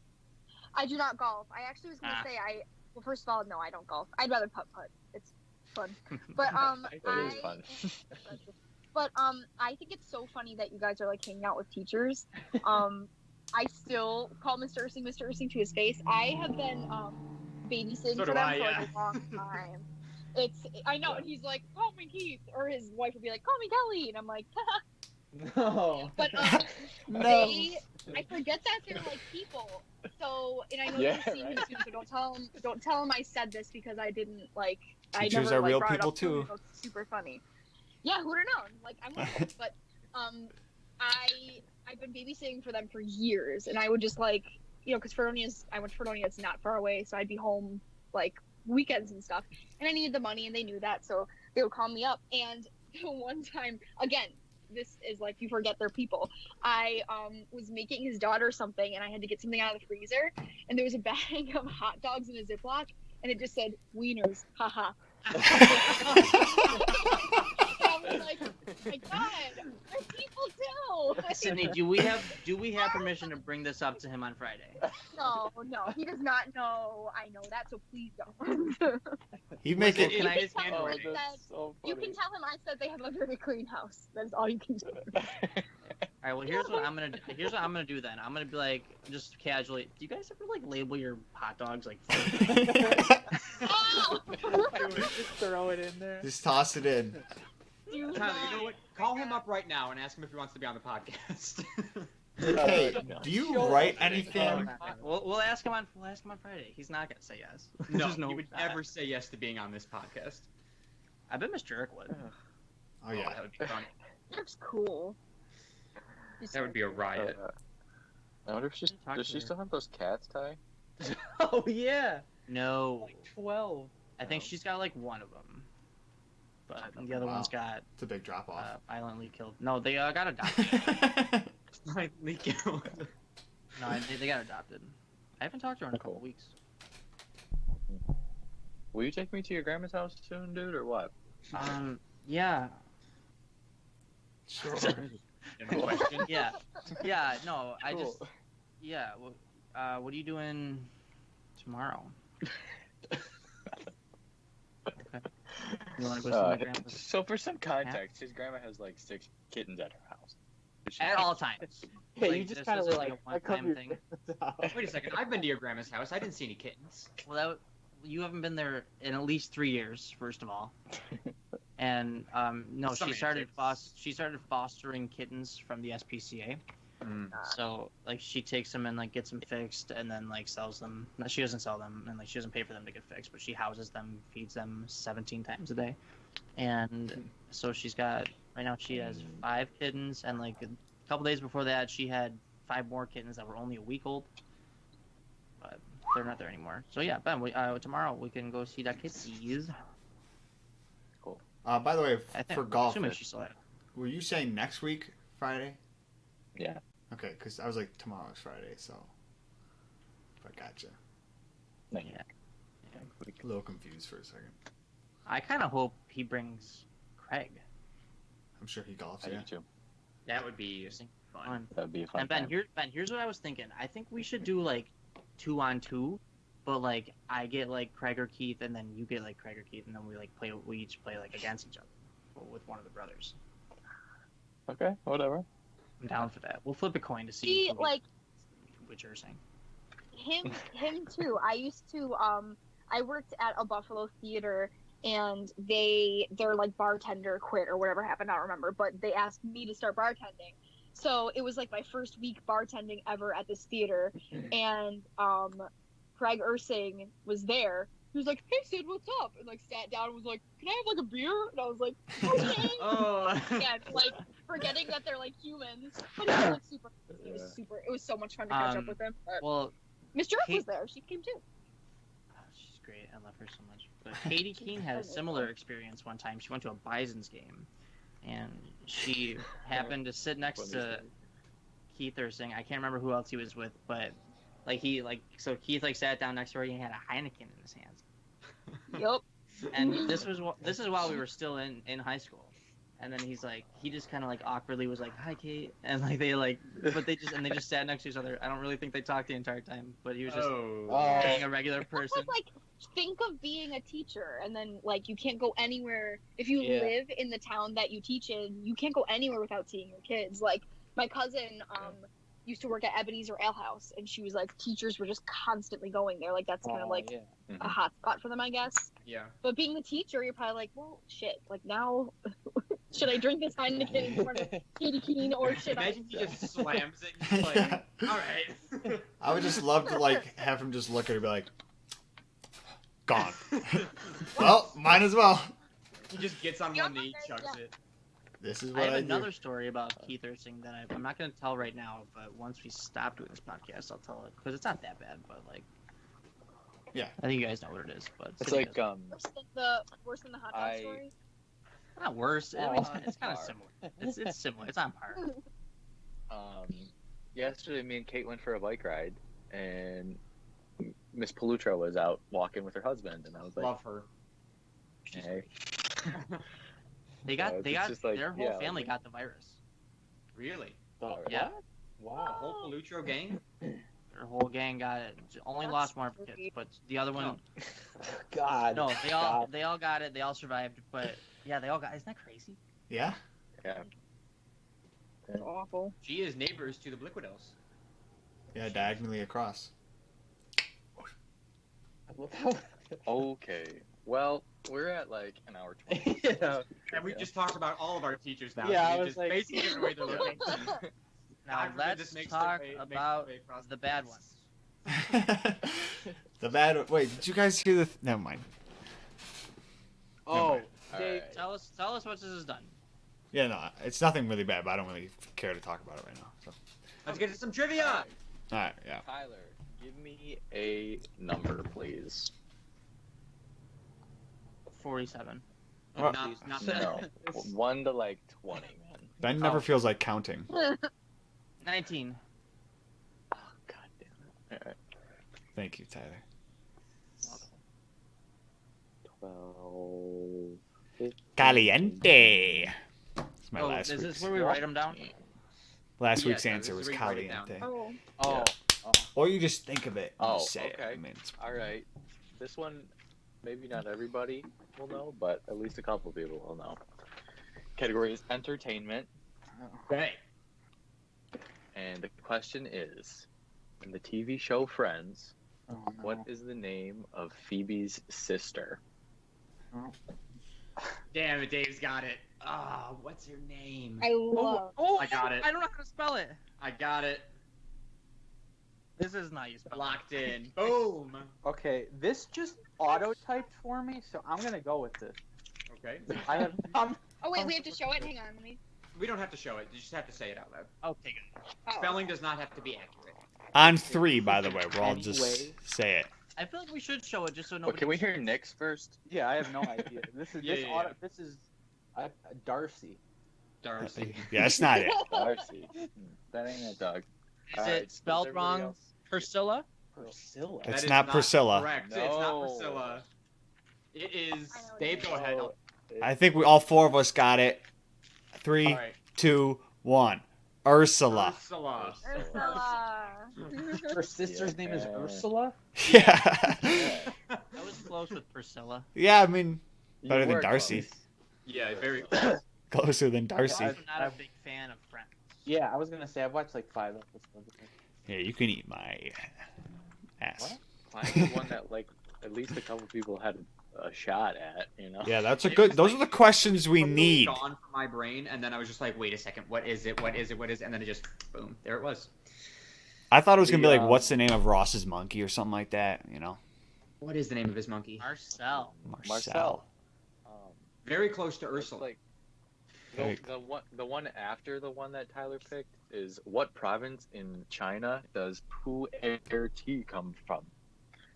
I do not golf. I actually was gonna Ah. say I. Well, first of all, no, I don't golf. I'd rather putt putt. It's fun. But It is fun. But I think it's so funny that you guys are like hanging out with teachers. I still call Mr. Ursing to his face. I have been babysitting So for do them I, for yeah. like a long time. I know, and he's like, call me Keith, or his wife would be like, call me Kelly, and I'm like, No. but I forget that they're like people. So, and I know Yeah, you'll see me right. soon, so don't tell him I said this because I didn't like. Teachers I never, are like, real brought it people, up to him, too. so it's super funny. Yeah, who'd have known? Like I'm one of them. But I've been babysitting for them for years, and I would just like because I went to Fredonia, it's not far away, so I'd be home like weekends and stuff, and I needed the money, and they knew that, so they would call me up. And one time, again, this is like you forget they're people. I was making his daughter something, and I had to get something out of the freezer, and there was a bag of hot dogs in a Ziploc, and it just said wieners, haha. I was like, oh my God, they're people too. Sydney, do we have permission to bring this up to him on Friday? No, he does not know. I know that, so please don't. He'd make it. Can I just tell hand him Oh, wave it? that's so You funny. can tell him I said they have a very clean house. That is all you can do. All right. Well, here's what I'm gonna do then. I'm gonna be like, just casually. Do you guys ever like label your hot dogs like? Oh! Just throw it in there. Just toss it in. Do Tyler, you know not. what? Call him up right now and ask him if he wants to be on the podcast. Hey, no. do you Show write us anything? We'll ask him on Friday. He's not gonna say yes. no, There's he would shot. never say yes to being on this podcast. I bet Mr. Eric would. Oh yeah. That would be fun. That's cool. That would be a riot. I wonder if Talk does to she her. still have those cats, Ty? Oh yeah. No, Like 12. I think she's got like one of them, but the other Wow. one's got It's a big drop off. violently killed. No, they got adopted. Slightly killed. No, they got adopted. I haven't talked to her in a couple weeks. Will you take me to your grandma's house soon, dude, or what? Yeah, Sure. In question. yeah. No, I Cool. just yeah. What are you doing tomorrow? Okay. You want to go see my grandpa's So for some context, his grandma has like 6 kittens at her house. at all times? Hey, Like, you just this kind of isn't were like like, a I come one-time your thing. grandma's house. Wait a second. I've been to your grandma's house. I didn't see any kittens. Well, you haven't been there in at least 3 years, first of all. And no, Some she started antics. fostering kittens from the SPCA. Mm. So like she takes them and like gets them fixed and then like sells them. No, she doesn't sell them and like she doesn't pay for them to get fixed, but she houses them, feeds them 17 times a day. And so she's got right now she has 5 kittens and like a couple days before that she had 5 more kittens that were only a week old. But they're not there anymore. So yeah, Ben, tomorrow we can go see that kitties. By the way, I think for golf, assuming she's still there. were you saying next week, Friday? Yeah. Okay, because I was like, tomorrow's Friday, so I gotcha. No, Yeah. A little confused for a second. I kind of hope he brings Craig. I'm sure he golfs. I Yeah. do too. That would be fun. That'd be a fun And Ben, time. here's what I was thinking. I think we should do like 2-on-2, but like I get like Craig or Keith, and then you get like Craig or Keith, and then we each play like against each other with one of the brothers. Okay, whatever. I'm down for that. We'll flip a coin to see See, like what you're saying. him too. I used to I worked at a Buffalo theater, and their like bartender quit or whatever happened, I don't remember, but they asked me to start bartending. So it was like my first week bartending ever at this theater, and Craig Ursing was there. He was like, "Hey Sid, what's up?" And like sat down and was like, "Can I have like a beer?" And I was like, "Okay." Oh. Yeah, like forgetting that they're like humans, but he was like super. It was so much fun to catch up with him. But Well, Miss Giraffe Kate- was there. She came too. she's great. I love her so much. But Katie Keene had a similar experience one time. She went to a Bison's game, and she happened to sit next to Keith Ursing. I can't remember who else he was with, but so Keith sat down next to her. And he had a Heineken in his hands, Yup. and this is while we were still in high school. And then he just kind of like awkwardly was like, "Hi, Kate," and like they just sat next to each other. I don't really think they talked the entire time, but he was just being a regular person. Like, think of being a teacher, and then like you can't go anywhere if you Yeah. live in the town that you teach in. You can't go anywhere without seeing your kids. Like my cousin used to work at Ebenezer Ale House, and she was like, teachers were just constantly going there. Like that's kind of like a hot spot for them, I guess. Yeah. But being the teacher, you're probably like, well, shit. Like now, should I drink this Heineken in front of Katie Keene, or should Imagine I? he just slams it. And he's like, all right. I would just love to like have him just look at her and be like, gone. Well, might as well. He just gets on one knee, chugs it. This is I what have I another do. story about Keith Ursing that I'm not going to tell right now, but once we stop doing this podcast, I'll tell it because it's not that bad. But like, Yeah. I think you guys know what it is. But It's City like does. Worse than the hot dog story. Not worse. I mean, it's kind of Par. similar. It's similar. It's on par. Yesterday, me and Kate went for a bike ride, and Miss Palutro was out walking with her husband, and I was like, Love her. "Hey, it's just like, their whole yeah, family like- got the virus. Really? Yeah, The whole Palutro gang? their whole gang got it. Only That's lost one of her creepy. kids, but the other one, God. no, they all got it. They all survived, but yeah, they all got. Isn't that crazy? Yeah. yeah." It's awful. She is neighbors to the Bliquidos. Yeah, diagonally across. Okay. Well, we're at like an hour 20. Yeah. And we just talked about all of our teachers now. Yeah, so I we was just like- basically given away their location. Now God forbid let's this makes talk their way about across the bad ones. The bad. Wait, did you guys hear the? Never mind. Oh, All Dave. right. Tell us once this is done. Yeah, no, it's nothing really bad, but I don't really care to talk about it right now. So. Let's get to some trivia. All right, yeah. Tyler, give me a number, please. 47. Oh. Not No, 1 to like 20, man. Ben never feels like counting. 19. Oh, God damn it. All right. Thank you, Tyler. 12. 15. Caliente. That's my Oh, last is week's. this where we write them down? Last Yeah, week's so answer this was is where you write it down. caliente. Oh. Oh. Or you just think of it and Oh, you say it. okay. I mean, it's, All right. This one, maybe not everybody will know, but at least a couple people will know. Category is entertainment, Okay. and the question is, in the TV show Friends, Oh, no. what is the name of Phoebe's sister? Damn it, Dave's got it. Ah, what's her name? I love. Oh, I got it. I don't know how to spell it. I got it. This is not you spell. Locked in. Boom. Okay, this just auto-typed for me, so I'm gonna go with this. Okay. I have. Oh wait, we have to show it. Hang on, let me. We don't have to show it. You just have to say it out loud. Okay, good. Oh. Spelling does not have to be accurate. on 3, by the way. We'll all Anyway. just say it. I feel like we should show it just so But nobody. can we hear Nick's first? Yeah, I have no idea. This is Yeah. This is Darcy. Darcy. Yeah, that's not it. Darcy. That ain't it, Doug. Is All it right, spelled everybody wrong? else? Priscilla? Priscilla. It's That is not Priscilla. Correct. It's No. not Priscilla. It is. I know what Dave, it go is. ahead. Oh, I think all 4 of us got it. 3, All right. 2, 1. Ursula. Ursula. Ursula. Her sister's name is Yeah. Ursula. Yeah. Yeah. I was close with Priscilla. Yeah, I mean, You Better than were Darcy. close. Yeah, very. closer than I'm Darcy. also not a I've- big fan of Friends. Yeah, I was gonna say I've watched like 5 episodes. Yeah, you can eat my ass. What? Find the one that like at least a couple people had a shot at, you know? Yeah, that's a It good. was Those like- are the questions we totally need. Gone from my brain, and then I was just like, wait a second, what is it? What is it? What is it? And then it just, boom, there it was. I thought it was gonna be The, like, what's the name of Ross's monkey or something like that. You know, What is the name of his monkey? Marcel. Marcel. Um, Very close to it's Ursula. like Very- the one after the one that Tyler picked is what province in China does Pu Erh tea come from?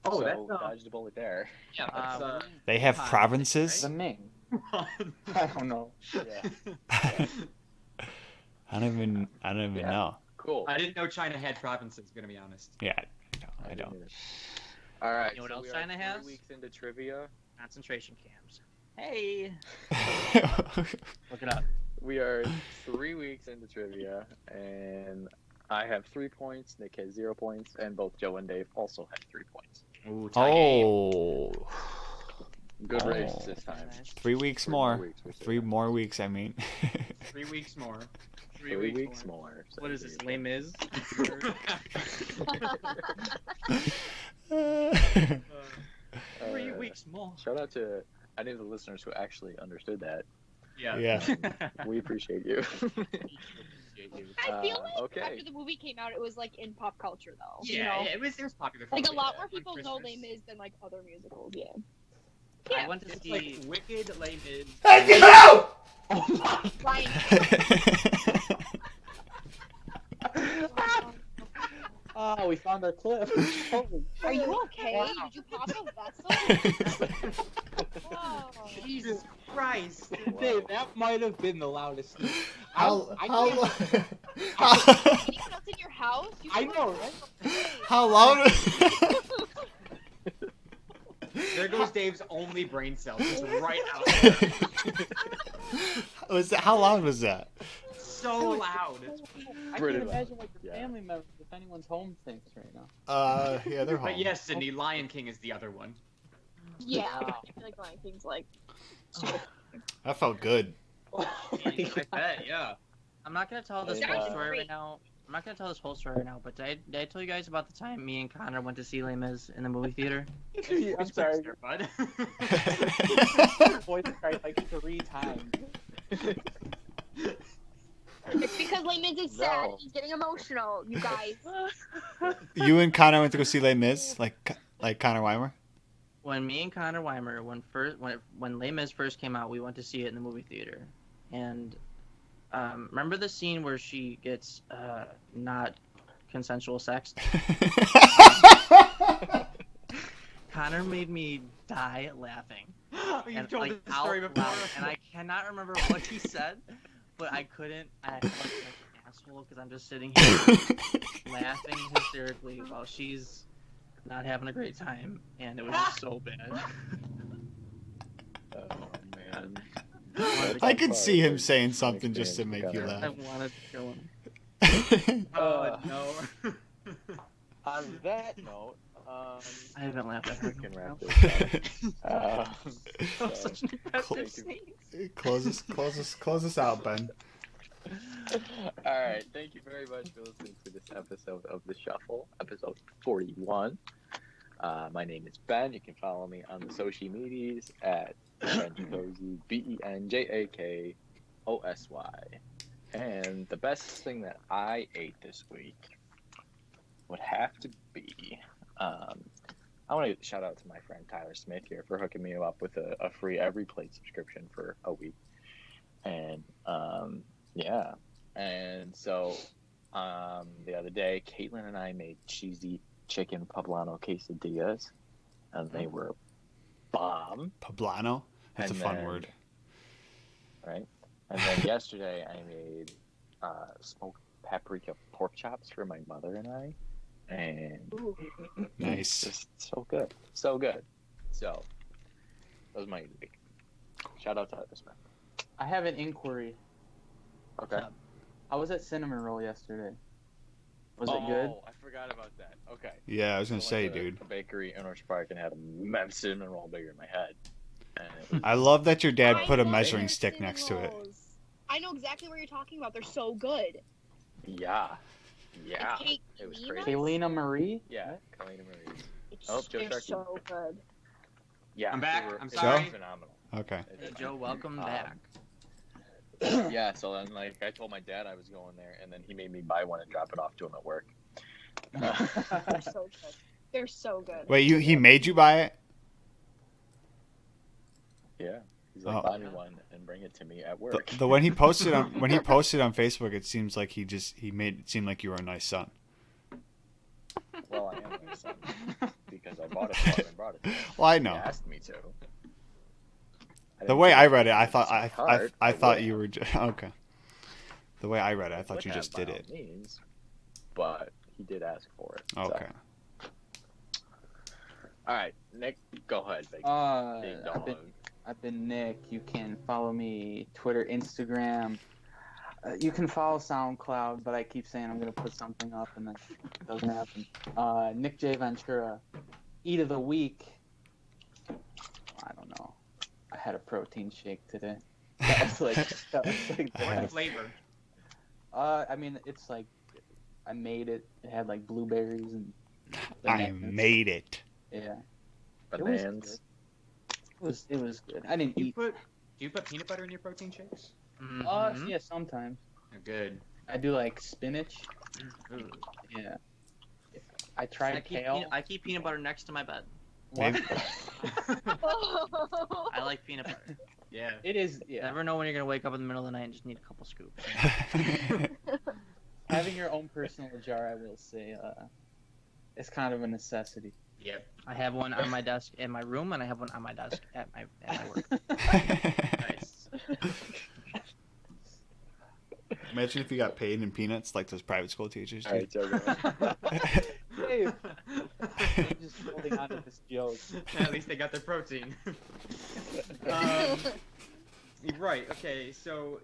Oh, so that's, dodged a bullet there. yeah, that's they have Fine, provinces. The Ming. uh, I don't know. Yeah. I don't even Yeah. know. Cool. I didn't know China had provinces. Gonna be honest. Yeah, I didn't don't. either. All right. You know what so else we are China 3 has? weeks into trivia. Concentration camps. Hey. know. Look it up. We are 3 weeks into trivia, and I have 3 points. Nick has 0 points, and both Joe and Dave also have 3 points. Ooh, tie game. Oh, Good race Oh. this time. Nice. 3 weeks 3 more more. weeks, we said. 3 more weeks. I mean. 3 weeks more. 3 weeks more. So What is this, there Les you Mis? go. 3 Uh, weeks more. Shout out to any of the listeners who actually understood that. yeah. Yeah. We appreciate you. I feel like okay. after the movie came out, it was like in pop culture though. Yeah, you know? yeah, it was popular. For Like a me, lot yeah, more on people know Les Christmas. Mis than like other musicals. Yeah. I went to It's see. like Wicked, Les Mis. Ryan. Oh, we found our clip. Holy Are you shit. okay? Wow. Did you pop a vessel? Whoa. Jesus Christ. Dave, that might have been the loudest. How I how can't- Anyone else in your house? You I put- know, right? how loud? There goes Dave's only brain cell, just right out there. Was that, how loud was that? So loud. I Pretty can't loud. imagine what your Yeah. family members, if anyone's home, thinks right now. Yeah, they're home. But yes, Sydney, Lion King is the other one. Yeah. I feel like Lion King's like. That felt good. I bet, yeah. I'm not gonna tell this That whole was story great. right now. I'm not gonna tell this whole story right now. But did I tell you guys about the time me and Connor went to see Les Mis in the movie theater? I'm sorry. There, bud. Your voice cracked like 3 times. It's because Les Mis is sad. No. He's getting emotional, you guys. You and Connor went to go see Les Mis, like Connor Weimer. When me and Connor Weimer, when Les Mis first came out, we went to see it in the movie theater. And remember the scene where she gets not consensual sex? Connor made me die laughing. You've And, told like, this story out before. loud, and I cannot remember what he said, but I couldn't. I felt like an asshole because I'm just sitting here laughing hysterically while she's not having a great time, and it was just so bad. Oh man. I could see him saying something just to make you I laugh. wanted to kill him. Oh, no. On that note, I haven't laughed at her. we can wrap in this up. That was So, such an impressive thank scene. close us out, Ben. all right, thank you very much for listening to this episode of The Shuffle, episode 41. My name is Ben. You can follow me on the social medias at Benjakosy, BenJaKosy. And the best thing that I ate this week would have to be, I want to shout out to my friend Tyler Smith here for hooking me up with a free Every Plate subscription for a week. And yeah, and so the other day, Caitlin and I made cheesy chicken poblano quesadillas, and they were bomb, Poblano. That's And a fun then- word. right? And then yesterday, I made smoked paprika pork chops for my mother and I, and Nice. just so good, so good. So that was my week. Shout out to Tyler Smith. I have an inquiry. Okay. How was that cinnamon roll yesterday? Was it good? Oh, I forgot about that. Okay. Yeah, I was gonna So I say, went to dude. a bakery in Orange Park and had a cinnamon roll bigger than my head. And it was, I love that your dad I put a love measuring their stick cinnamon next to it. rolls. I know exactly what you're talking about. They're so good. yeah. Yeah. Like, It was Kalina? crazy. Kaylina Marie? Yeah, Kalina Marie. It's, Oh, Joe they're Sharkey. so good. Yeah. I'm back. They were- I'm it sorry. was phenomenal. Okay. Hey, Joe, welcome back. Yeah, so then like I told my dad I was going there, and then he made me buy one and drop it off to him at work. They're so good. They're so good. Wait, he made you buy it? Yeah, he's like, Oh. buy me one and bring it to me at work. The when he posted on Facebook, it seems like he made it seem like you were a nice son. Well, I am my son because I bought it for him and brought it to him. Well, I He know. asked me to. The way I read it, I thought I thought you were okay. The way I read it, I thought you just did it. Means, but he did ask for it. so. Okay. All right, Nick, go ahead. Big dog. I've been Nick. You can follow me Twitter, Instagram. You can follow SoundCloud, but I keep saying I'm gonna put something up and then it doesn't happen. Nick J Ventura. Eat of the week. I don't know. I had a protein shake today. That was like What's the flavor? I mean, it's like I made it. It had like blueberries and. I bananas. made it. Yeah. Bananas. It was good. I didn't eat. Do you put peanut butter in your protein shakes? Mhm. Yeah, sometimes. They're good. I do like spinach. Yeah. I tried kale. I keep peanut butter next to my bed. What? Maybe- I like peanut butter. Yeah. It is. You Yeah. never know when you're gonna wake up in the middle of the night and just need a couple scoops. Having your own personal jar, I will say, it's kind of a necessity. Yep. I have one on my desk in my room, and I have one on my desk at my work. Nice. Imagine if you got paid in peanuts like those private school teachers. All right, Joe, go ahead. Dave, just holding on to this joke. At least they got their protein. Right. Okay. So,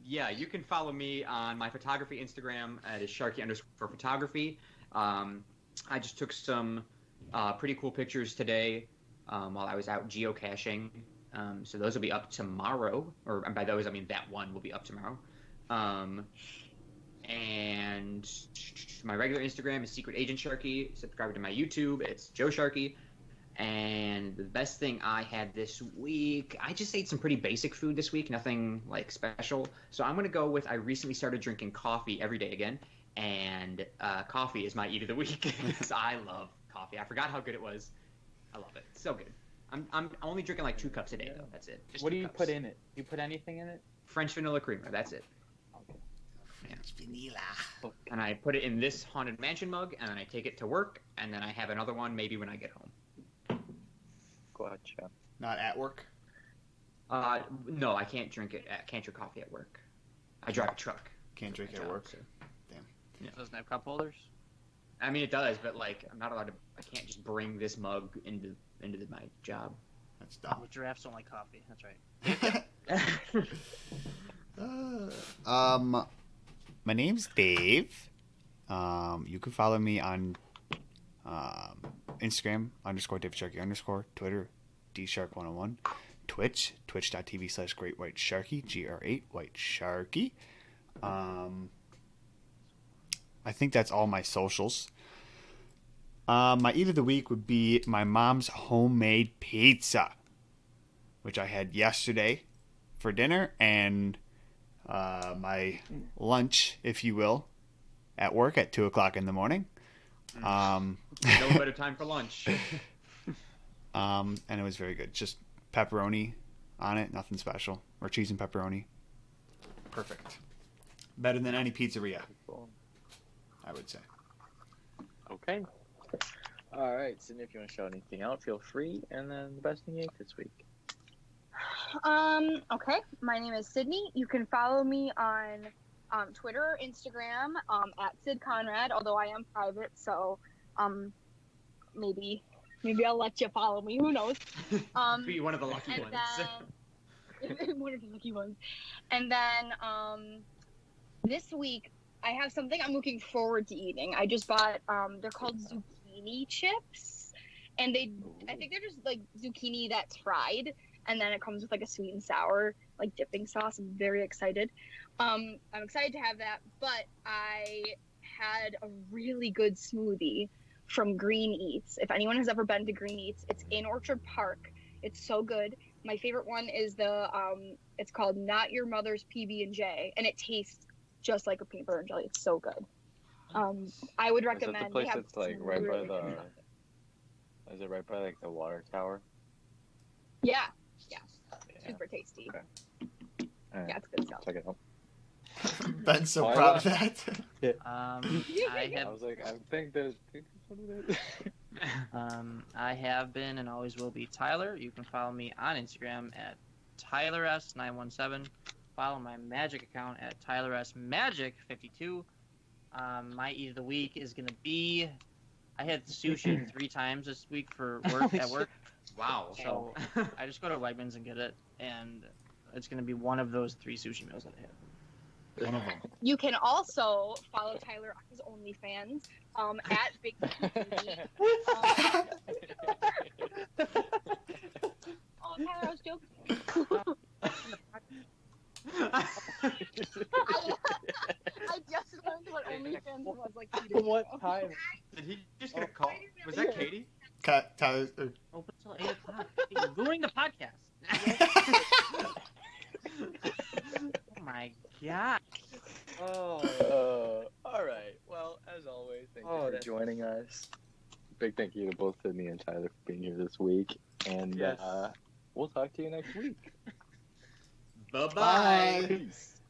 yeah, you can follow me on my photography Instagram at @sharky_photography. I just took some pretty cool pictures today while I was out geocaching. So those will be up tomorrow, or by those I mean that one will be up tomorrow. And my regular Instagram is Secret Agent Sharky. Subscribe to my YouTube. It's Joe Sharky. And the best thing I had this week, I just ate some pretty basic food this week, nothing like special. So I'm gonna go with I recently started drinking coffee every day again, and coffee is my eat of the week because I love coffee. I forgot how good it was. I love it. It's so good. I'm only drinking like 2 cups a day though. That's it. Just What do 2 you cups. put in it? Do you put anything in it? French vanilla creamer. That's it. Okay. And I put it in this Haunted Mansion mug, and then I take it to work, and then I have another one maybe when I get home. Gotcha. Not at work. No, I can't drink it. Can't drink coffee at work. I drive a truck. Can't drink My at job, work. so- It doesn't have cup holders. I mean, it does, but like, I'm not allowed to. I can't just bring this mug into my job. That's dumb. Oh, giraffes don't like coffee. That's right. My name's Dave. You can follow me on Instagram _DaveSharky_, Twitter DShark101, Twitch twitch.tv/Great White Sharky, GR8 White Sharky. I think that's all my socials. My eat of the week would be my mom's homemade pizza, which I had yesterday for dinner, and my lunch, if you will, at work at 2:00 in the morning. No better time for lunch. And it was very good. Just pepperoni on it, nothing special, or cheese and pepperoni. Perfect. Better than any pizzeria, I would say. Okay. All right, Sydney, if you want to show anything out, feel free. And then the best thing you ate this week. Okay. My name is Sydney. You can follow me on Twitter, Instagram, at Sid Conrad, although I am private, so maybe I'll let you follow me. Who knows? Be one of the lucky And ones. then, One of the lucky ones. And then this week I have something I'm looking forward to eating. I just bought they're called zucchini chips, and I think they're just like zucchini that's fried, and then it comes with like a sweet and sour like dipping sauce. I'm very excited. I'm excited to have that, but I had a really good smoothie from Green Eats. If anyone has ever been to Green Eats, it's in Orchard Park. It's so good. My favorite one is the it's called Not Your Mother's PB&J, and it tastes just like a peanut butter and jelly. It's so good. I would Is that recommend. the place they have that's like some right by really the? good stuff. Is it right by like the water tower? Yeah, Yeah. super tasty. Okay. Alright, Yeah, it's good stuff. check it out. Ben's so Why proud of not? that. I I have was like, I think that's what it is. I have been and always will be Tyler. You can follow me on Instagram at TylerS917. Follow my Magic account at TylerSMagic52. My eat of the week is gonna be. I had sushi 3 times this week for work at work. Wow. So I just go to Wegmans and get it, and it's gonna be one of those 3 sushi meals that I had. One of them. You can also follow Tyler on his OnlyFans at Big TV. Oh, Tyler, I was joking. I just learned what OnlyFans was like 2 days What ago. time? Did he just get a call? Was that Katie? Tyler, Open till 8 o'clock. You're ruining the podcast. Oh my god. All right. Well, as always, thank you Oh, for that's- joining us. Big thank you to both Sydney and Tyler for being here this week, and Yes. we'll talk to you next week. Bye-bye. Bye. Peace.